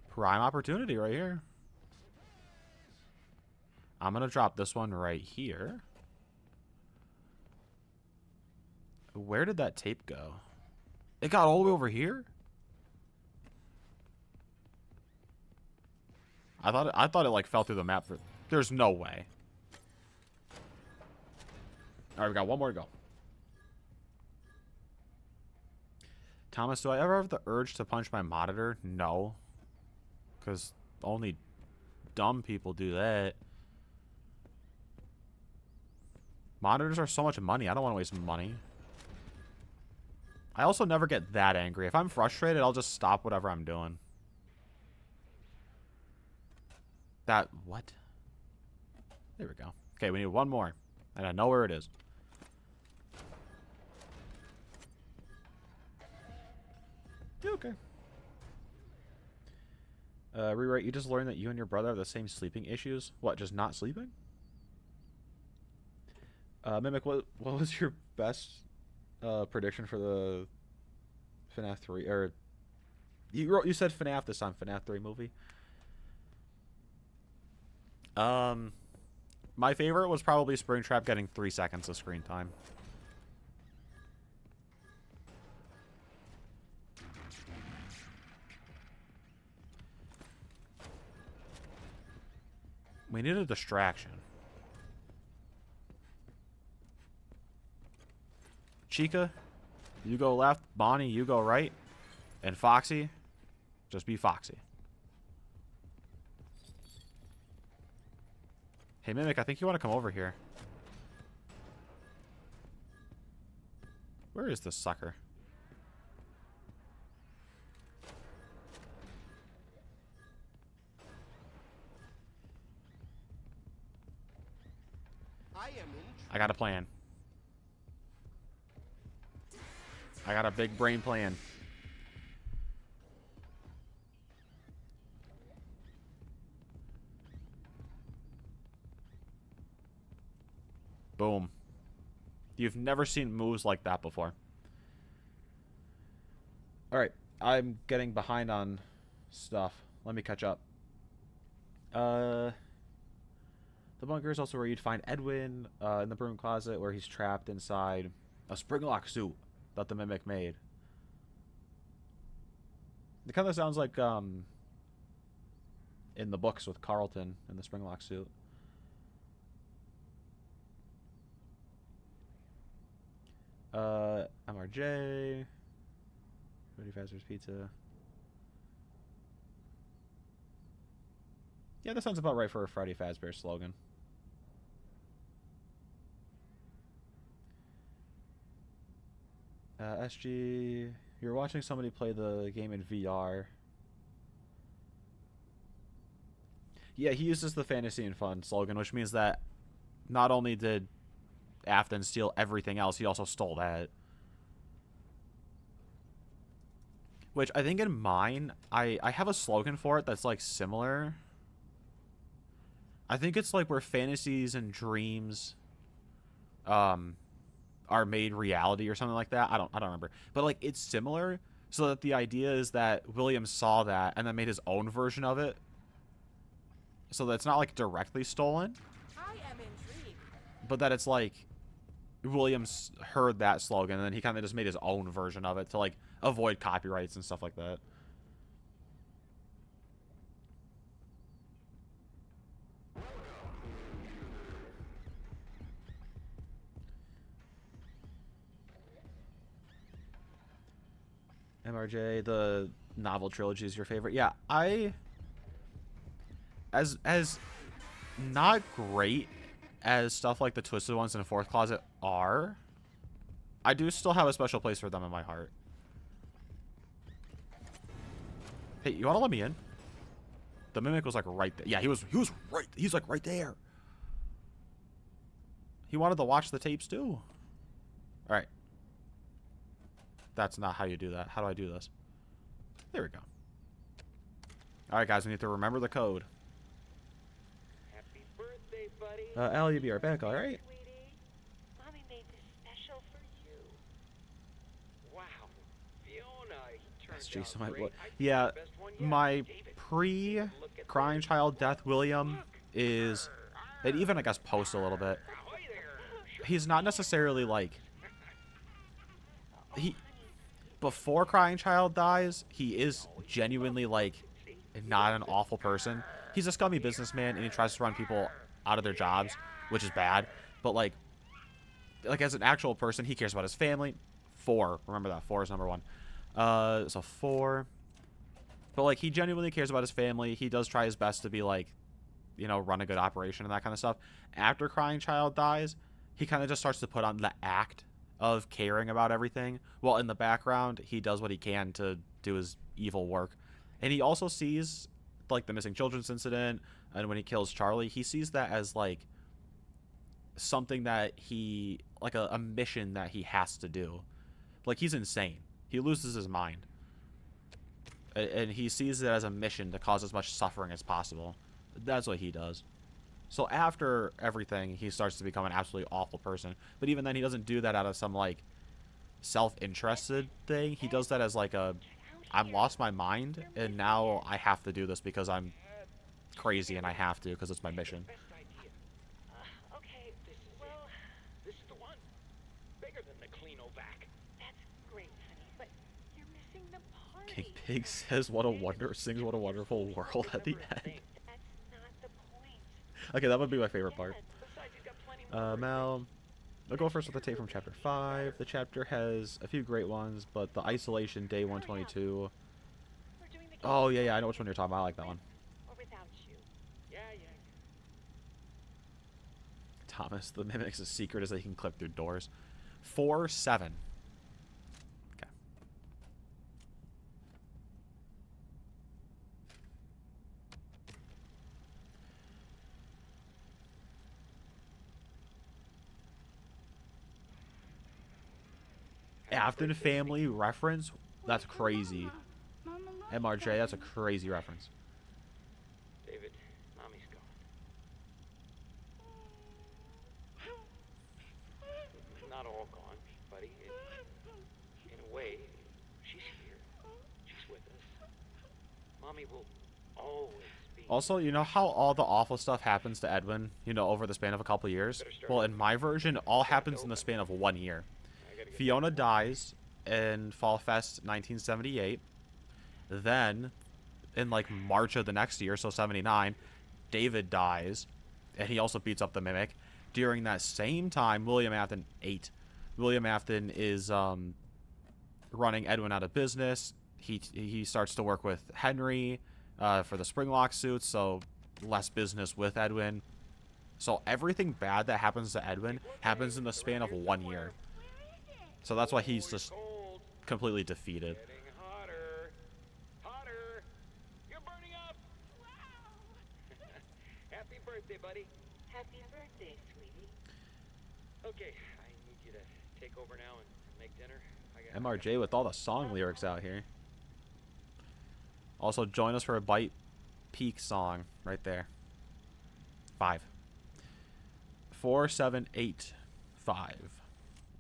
Prime opportunity right here. I'm going to drop this one right here. Where did that tape go? It got all the way over here? I thought it like fell through the map for... There's no way. Alright, we got one more to go. Thomas, do I ever have the urge to punch my monitor? No. Because only dumb people do that. Monitors are so much money. I don't want to waste money. I also never get that angry. If I'm frustrated, I'll just stop whatever I'm doing. That... What? There we go. Okay, we need one more. And I know where it is. Okay. Rewrite, you just learned that you and your brother have the same sleeping issues? What, just not sleeping? Mimic, what was your best prediction for the FNAF 3? Or you said FNAF this time, FNAF 3 movie. My favorite was probably Springtrap getting 3 seconds of screen time. We need a distraction. Chica, you go left. Bonnie, you go right. And Foxy, just be Foxy. Hey, Mimic, I think you want to come over here. Where is this sucker? I got a plan. I got a big brain plan. Boom. You've never seen moves like that before. Alright, I'm getting behind on stuff. Let me catch up. The bunker is also where you'd find Edwin in the broom closet, where he's trapped inside a springlock suit that the Mimic made. It kind of sounds like in the books with Carlton in the springlock suit. MRJ. Freddy Fazbear's Pizza. Yeah, that sounds about right for a Freddy Fazbear slogan. SG, you're watching somebody play the game in VR. Yeah, he uses the fantasy and fun slogan, which means that not only did Afton steal everything else, he also stole that. Which I think in mine, I have a slogan for it that's like similar. I think it's like where fantasies and dreams are made reality or something like that. I don't remember. But like it's similar, so that the idea is that William saw that and then made his own version of it. So that it's not like directly stolen. I am intrigued. But that it's like Williams heard that slogan and then he kind of just made his own version of it to like avoid copyrights and stuff like that. MRJ, the novel trilogy is your favorite. Yeah, as not great as stuff like the Twisted Ones in the Fourth Closet are, I do still have a special place for them in my heart. Hey, you want to let me in? The Mimic was like right there. Yeah, he was right. He's like right there. He wanted to watch the tapes too. All right. That's not how you do that. How do I do this? There we go. All right, guys, we need to remember the code. Happy birthday, buddy. Allie, you'll be right back. All right. Sweetie, Mommy made this special for you. Wow, Fiona, he turned That's Jason. out great. Yeah, my pre-Crying Child Death William is, and even I guess post a little bit. He's not necessarily like before Crying Child dies, he is genuinely like not an awful person. He's a scummy businessman and he tries to run people out of their jobs, which is bad. But like like as an actual person, he cares about his family. 4. Remember that. 4 is number 1. So 4. But like he genuinely cares about his family. He does try his best to be like, you know, run a good operation and that kind of stuff. After Crying Child dies, he kind of just starts to put on the act of caring about everything. Well, in the background, he does what he can to do his evil work. And he also sees like the missing children's incident, and when he kills Charlie, he sees that as like something that he, like a mission that he has to do. Like, he's insane. He loses his mind. And he sees it as a mission to cause as much suffering as possible. That's what he does. So after everything, he starts to become an absolutely awful person. But even then, he doesn't do that out of some, like, self-interested thing. He does that as, like, I've lost my mind, and now I have to do this because I'm crazy and I have to because it's my mission. Best idea. Okay, well, This is the one. Bigger than the Cleanovac. that's great, honey, but you're missing the party. King Pig says, sings what a wonderful world at the end. That's not the point. Okay, that would be my favorite part. Besides, you've got plenty more. Mel, I'll go first with the tape from Chapter 5. The chapter has a few great ones, but the Isolation, Day 122. We're doing the Oh, yeah, I know which one you're talking about. I like that one. or without you. Yeah. Thomas, the Mimic's secret is that he can clip through doors. 4-7. Okay. Afton family reference? That's crazy. MRJ, that's a crazy reference. David, Mommy's gone. Not all gone, buddy. In a way, she's here. She's with us. Mommy will always be. Also, you know how all the awful stuff happens to Edwin, you know, over the span of a couple years? Well, in my version, all happens in the span of 1 year. Fiona dies in Fall Fest 1978. Then, in like March of the next year, so 79, David dies, and he also beats up the Mimic. During that same time, William Afton 8. William Afton is running Edwin out of business. He starts to work with Henry for the Springlock suits, so less business with Edwin. So everything bad that happens to Edwin happens in the span of 1 year. So that's why he's just completely defeated. Getting hotter. Hotter. You're burning up. Happy birthday, buddy. Happy birthday, sweetie. Okay, I need you to take over now and make dinner. MRJ with all the song lyrics out here. Also, join us for a Bite Peak song right there. 5. 4, 7, 8, 5.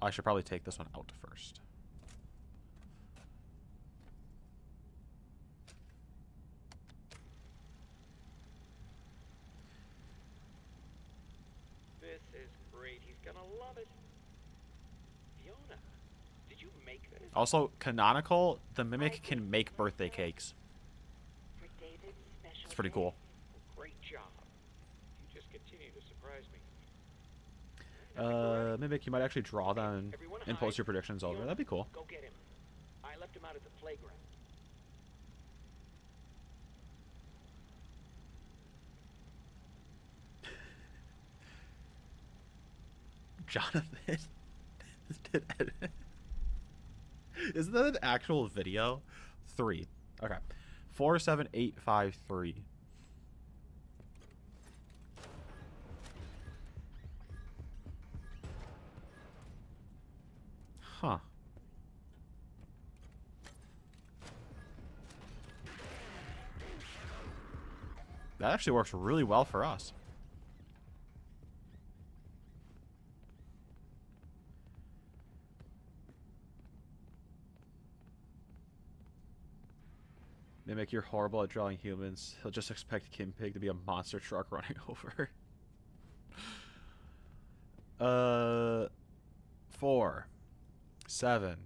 I should probably take this one out first. This is great. He's gonna love it. Fiona, did you make this? Also, canonical, the Mimic can make birthday cakes. For David's special It's pretty cool. Great job. You just continue to surprise me. Mimic, you might actually draw them and post your predictions over. That'd be cool. Go get him. I left him out at the playground. Jonathan. Isn't that an actual video? 3. Okay. 4, 7, 8, 5, 3. Huh. That actually works really well for us. Mimic, you're horrible at drawing humans. He'll just expect Kim Pig to be a monster truck running over. 4, 7.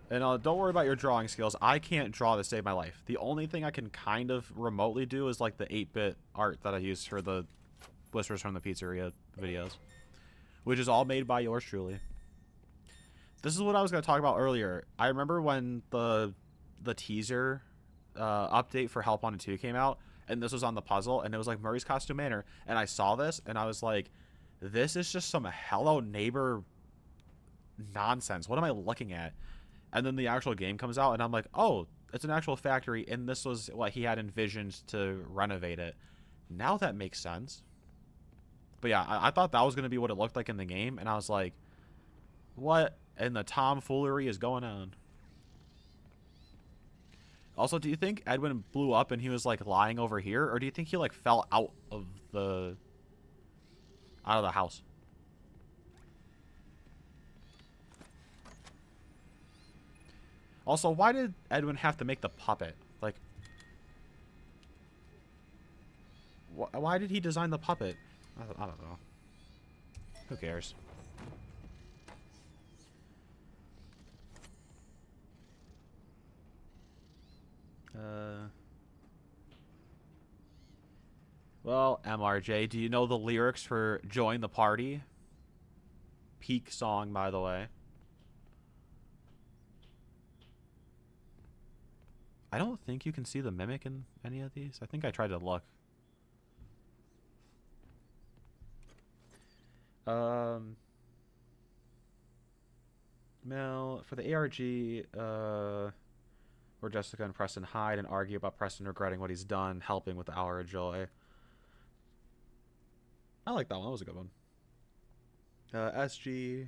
And don't worry about your drawing skills. I can't draw to save my life. The only thing I can kind of remotely do is like the 8-bit art that I used for the Whispers from the Pizzeria videos, which is all made by yours truly. This is what I was going to talk about earlier. I remember when the teaser update for Help Wanted 2 came out, and this was on the puzzle, and it was like Murray's Costume Manor, and I saw this, and I was like, this is just some Hello Neighbor nonsense. What am I looking at? And then the actual game comes out, and I'm like, oh, it's an actual factory, and this was what he had envisioned to renovate it. Now that makes sense. But yeah, I thought that was going to be what it looked like in the game, and I was like, what in the tomfoolery is going on? Also, do you think Edwin blew up and he was like lying over here, or do you think he like fell out of the house? Also, why did Edwin have to make the puppet? Like, why did he design the puppet? I don't know. Who cares? Well, MRJ, do you know the lyrics for Join the Party? Peak song, by the way. I don't think you can see the mimic in any of these. I think I tried to look. Mel, for the ARG, where Jessica and Preston hide and argue about Preston regretting what he's done, helping with the Hour of Joy. I like that one. That was a good one. SG,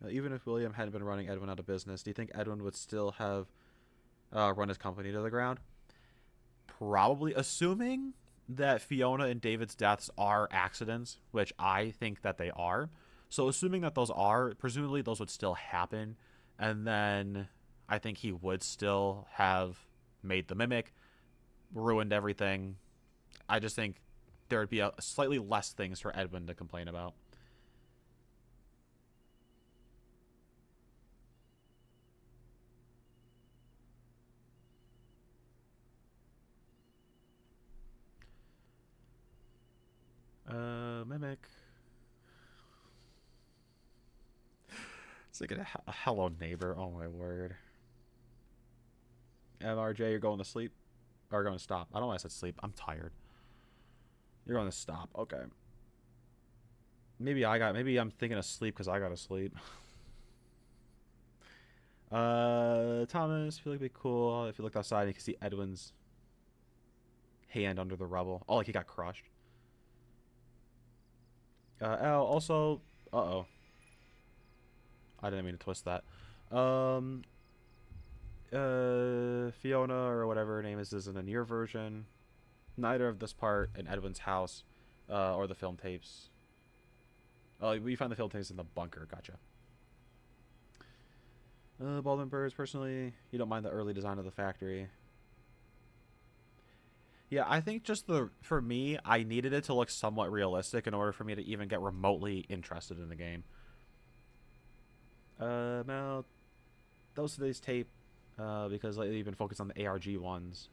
even if William hadn't been running Edwin out of business, do you think Edwin would still have run his company to the ground? Probably, assuming that Fiona and David's deaths are accidents, which I think that they are. So assuming that those are, presumably those would still happen, and then I think he would still have made the mimic, ruined everything. I just think there would be a slightly less things for Edwin to complain about. Mimic. It's like a hello neighbor. Oh my word. MRJ, you're going to sleep? Or going to stop? I don't know why I said sleep. I'm tired. You're going to stop. Okay. Maybe I'm thinking of sleep because I got to sleep. Thomas, feel like it'd be cool if you looked outside and you could see Edwin's hand under the rubble. Oh, like he got crushed. L, also, uh-oh. I didn't mean to twist that. Fiona, or whatever her name is in a near version. Neither of this part in Edwin's house, or the film tapes. Oh, we found the film tapes in the bunker. Gotcha. Baldwin Birds, personally, you don't mind the early design of the factory. Yeah, I think just for me, I needed it to look somewhat realistic in order for me to even get remotely interested in the game. Now, those today's tape, because lately you've been focused on the ARG ones.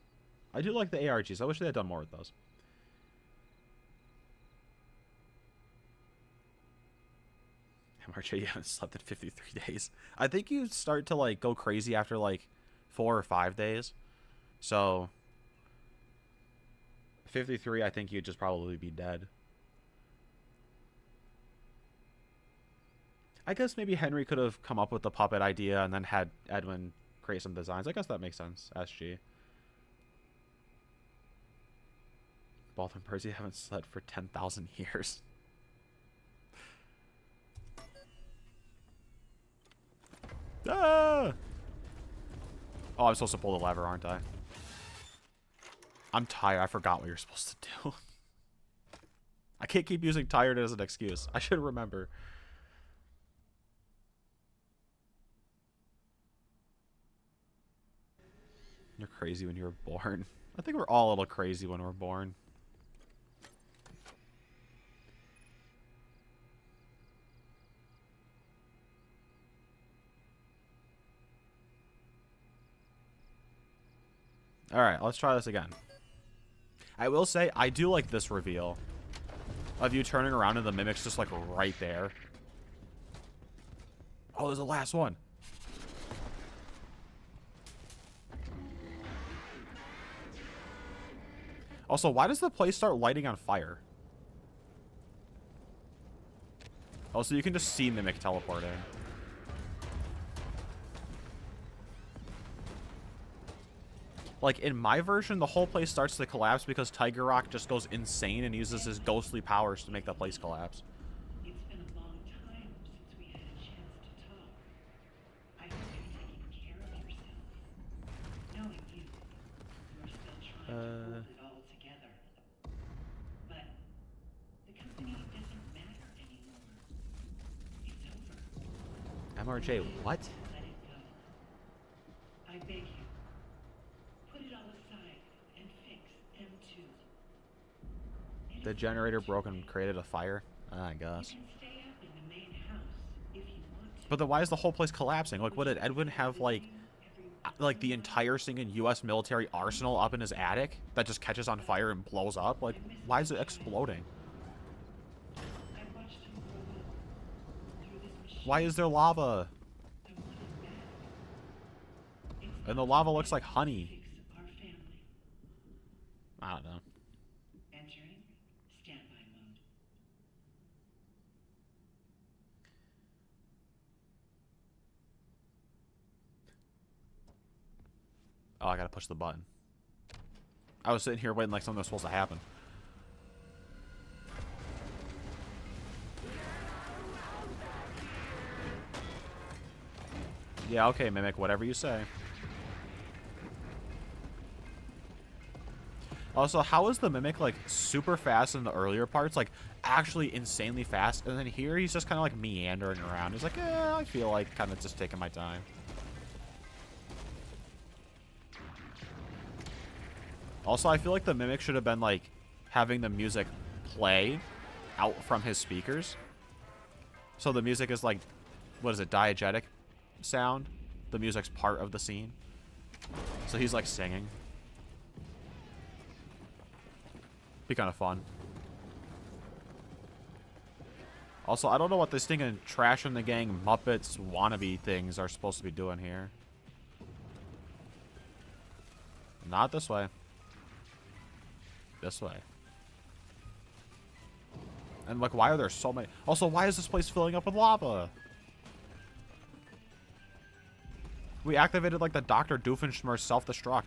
I do like the ARGs. I wish they had done more with those. MRJ, you haven't slept in 53 days. I think you start to, like, go crazy after, like, 4 or 5 days. So 53, I think you'd just probably be dead. I guess maybe Henry could have come up with the puppet idea and then had Edwin create some designs. I guess that makes sense. SG. Baldwin Birds, you haven't slept for 10,000 years. Ah! Oh, I'm supposed to pull the lever, aren't I? I'm tired. I forgot what you're supposed to do. I can't keep using tired as an excuse. I should remember. You're crazy when you were born. I think we're all a little crazy when we're born. Alright, let's try this again. I will say, I do like this reveal. of you turning around and the mimic's just like right there. Oh, there's the last one. Also, why does the place start lighting on fire? Oh, so you can just see Mimic teleport in. Like, in my version, the whole place starts to collapse because Tiger Rock just goes insane and uses his ghostly powers to make the place collapse. It's been a long time since we had a chance to talk. I hope you're taking care of yourself. Knowing you're still trying to hold it all together. But the company doesn't matter anymore. It's over. MRJ, what? Let it go. I beg you. Put it all aside and fix M2. The generator broke and created a fire? I guess. You can stay up in the main house if you want to. But then why is the whole place collapsing? Like, what did Edwin have, like the entire singing U.S. military arsenal up in his attic that just catches on fire and blows up? Like, why is it exploding? I watched him grow up through this machine. Why is there lava? I want him back. It's And the lava looks like honey. fix our family. I don't know. Entering standby mode. Oh, I gotta push the button. I was sitting here waiting like something was supposed to happen. Yeah, okay, Mimic, whatever you say. Also, how is the Mimic, like, super fast in the earlier parts? Like, actually insanely fast. And then here, he's just kind of, like, meandering around. He's like, I feel like kind of just taking my time. Also, I feel like the Mimic should have been, like, having the music play out from his speakers. So the music is, like, what is it, diegetic sound? The music's part of the scene. So he's, like, singing. Be kind of fun. Also, I don't know what this thing in Trash in the Gang Muppets wannabe things are supposed to be doing here. Not this way. This way. And, like, why are there so many... Also, why is this place filling up with lava? We activated, like, the Dr. Doofenshmirtz self-destruct.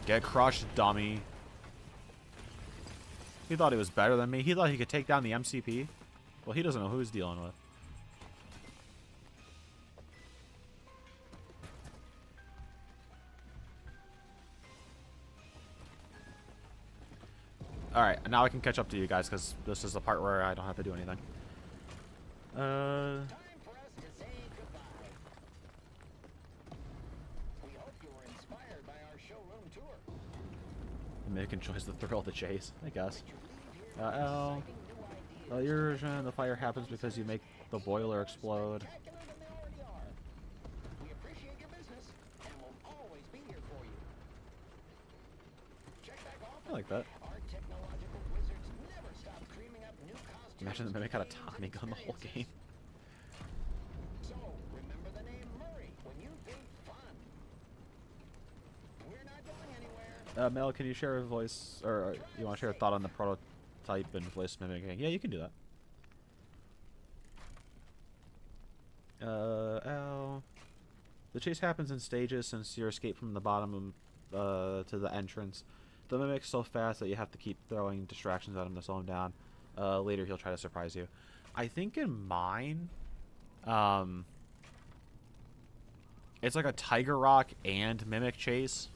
Get crushed, dummy. He thought he was better than me. He thought he could take down the MCP. Well, he doesn't know who he's dealing with. Alright, now I can catch up to you guys, because this is the part where I don't have to do anything. Time for us to say goodbye. We hope you were inspired by our showroom tour. Mick enjoys the thrill of the chase, I guess. You leave here with Al. exciting new ideas. Well, your version, the fire happens because you make the boiler explode. Spectacular than they already are. We appreciate your business and will always be here for you. Check back often. I like that. Our technological wizards never stop dreaming up new costumes. Imagine the Mimic had a games, Tommy and gun the whole game. experiences. So, remember the name Murray when you think fun. We're not going anywhere. Mel, can you share a voice, or you want to share a thought on the prototype and voice mimicking? Yeah, you can do that. Al. The chase happens in stages since your escape from the bottom to the entrance. The Mimic's so fast that you have to keep throwing distractions at him to slow him down. Later, he'll try to surprise you. I think in mine, it's like a Tiger Rock and Mimic chase.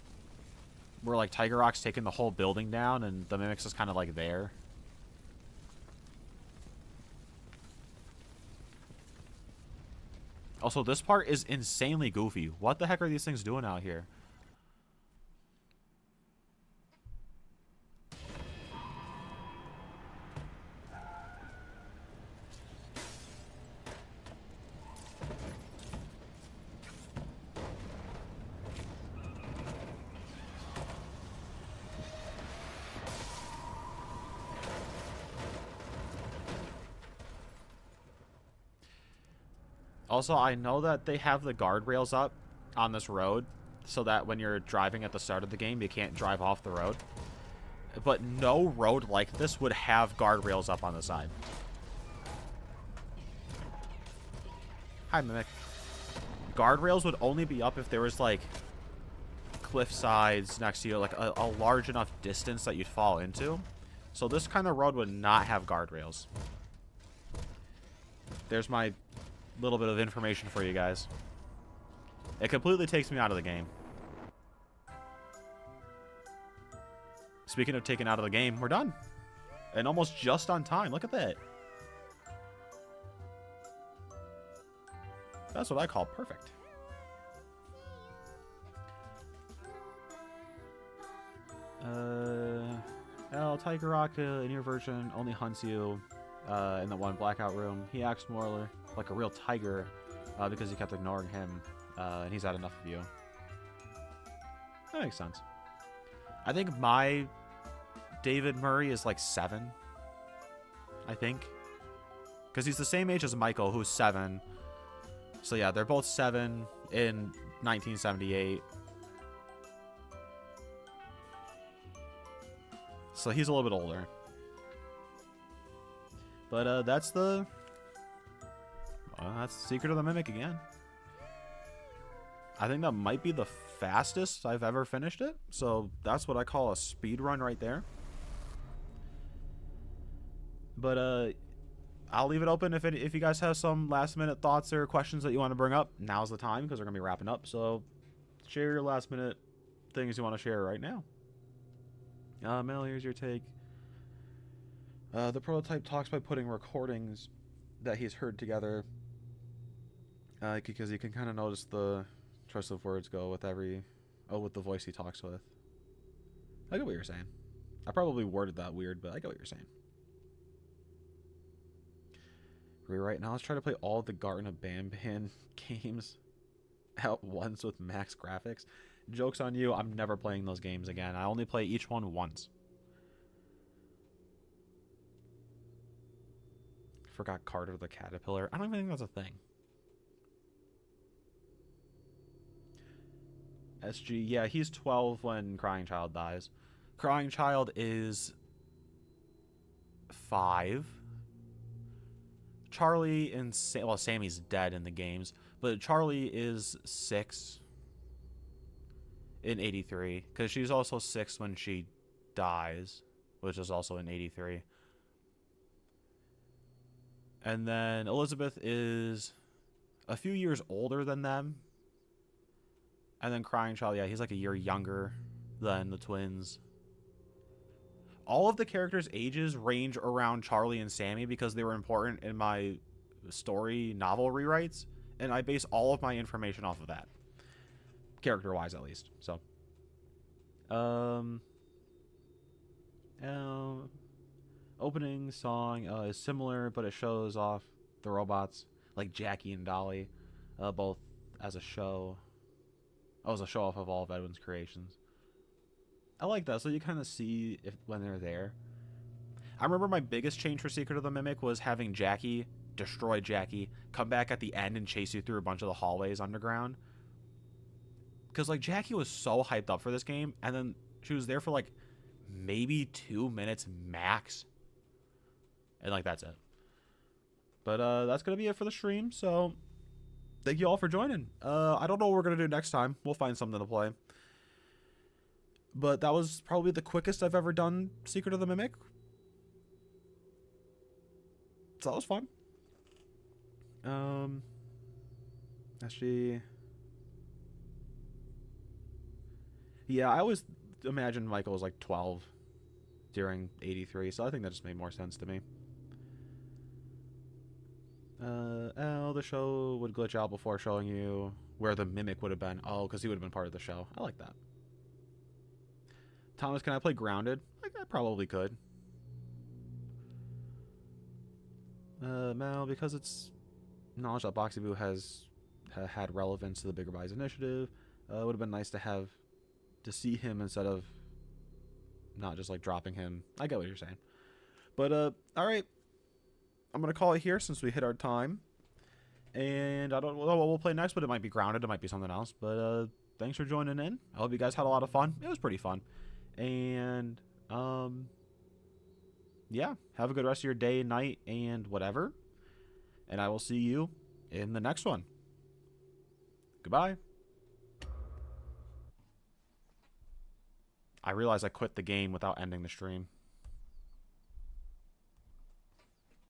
Where, like, Tiger Rock's taking the whole building down, and the Mimic's just kind of, like, there. Also, this part is insanely goofy. What the heck are these things doing out here? Also, I know that they have the guardrails up on this road so that when you're driving at the start of the game, you can't drive off the road. But no road like this would have guardrails up on the side. Hi, Mimic. Guardrails would only be up if there was, like, cliff sides next to you, like a large enough distance that you'd fall into. So this kind of road would not have guardrails. There's my little bit of information for you guys. It completely takes me out of the game. Speaking of taken out of the game, we're done. And almost just on time. Look at that. That's what I call perfect. Tiger Rock in your version only hunts you in the one blackout room. He acts more like a real tiger because you kept ignoring him, and he's had enough of you. That makes sense. I think my David Murray is like 7. I think. Because he's the same age as Michael, who's 7. So yeah, they're both 7 in 1978. So he's a little bit older. But that's the Secret of the Mimic again. I think that might be the fastest I've ever finished it. So that's what I call a speed run right there. But I'll leave it open if you guys have some last minute thoughts or questions that you want to bring up. Now's the time because we're going to be wrapping up. So share your last minute things you want to share right now. Mel, here's your take. The prototype talks by putting recordings that he's heard together because you can kind of notice the choice of words go with with the voice he talks with. I get what you're saying. I probably worded that weird, but I get what you're saying. Rewrite. Now let's try to play all the Garten of Banban games at once with max graphics. Joke's on you, I'm never playing those games again. I only play each one once. Forgot Carter the Caterpillar. I don't even think that's a thing. SG, yeah, he's 12 when Crying Child dies. Crying Child is 5. Charlie and well, Sammy's dead in the games, but Charlie is 6 in 83 because she's also 6 when she dies, which is also in 83. And then Elizabeth is a few years older than them. And then Crying Child, yeah, he's like a year younger than the twins. All of the characters' ages range around Charlie and Sammy because they were important in my story novel rewrites, and I base all of my information off of that. Character-wise, at least. So, opening song is similar, but it shows off the robots, like Jackie and Dolly, both as a show. As a show-off of all of Edwin's creations. I like that, so you kind of see when they're there. I remember my biggest change for Secret of the Mimic was having Jackie destroy Jackie, come back at the end and chase you through a bunch of the hallways underground. Because, like, Jackie was so hyped up for this game, and then she was there for, like, maybe 2 minutes max. And, like, that's it. But, that's going to be it for the stream, so thank you all for joining. I don't know what we're going to do next time. We'll find something to play. But that was probably the quickest I've ever done Secret of the Mimic. So that was fun. Actually, yeah, I always imagined Michael was like 12 during 83, so I think that just made more sense to me. The show would glitch out before showing you where the Mimic would have been. Oh, because he would have been part of the show. I like that. Thomas, can I play Grounded? I probably could. Mel, because it's knowledge that Boxy Boo has had relevance to the Bigger Buys initiative, it would have been nice to see him instead of not just like dropping him. I get what you're saying. But all right, I'm gonna call it here since we hit our time. And I don't know what we'll play next, but it might be Grounded. It might be something else. But thanks for joining in. I hope you guys had a lot of fun. It was pretty fun. And yeah, have a good rest of your day, night, and whatever. And I will see you in the next one. Goodbye. I realized I quit the game without ending the stream.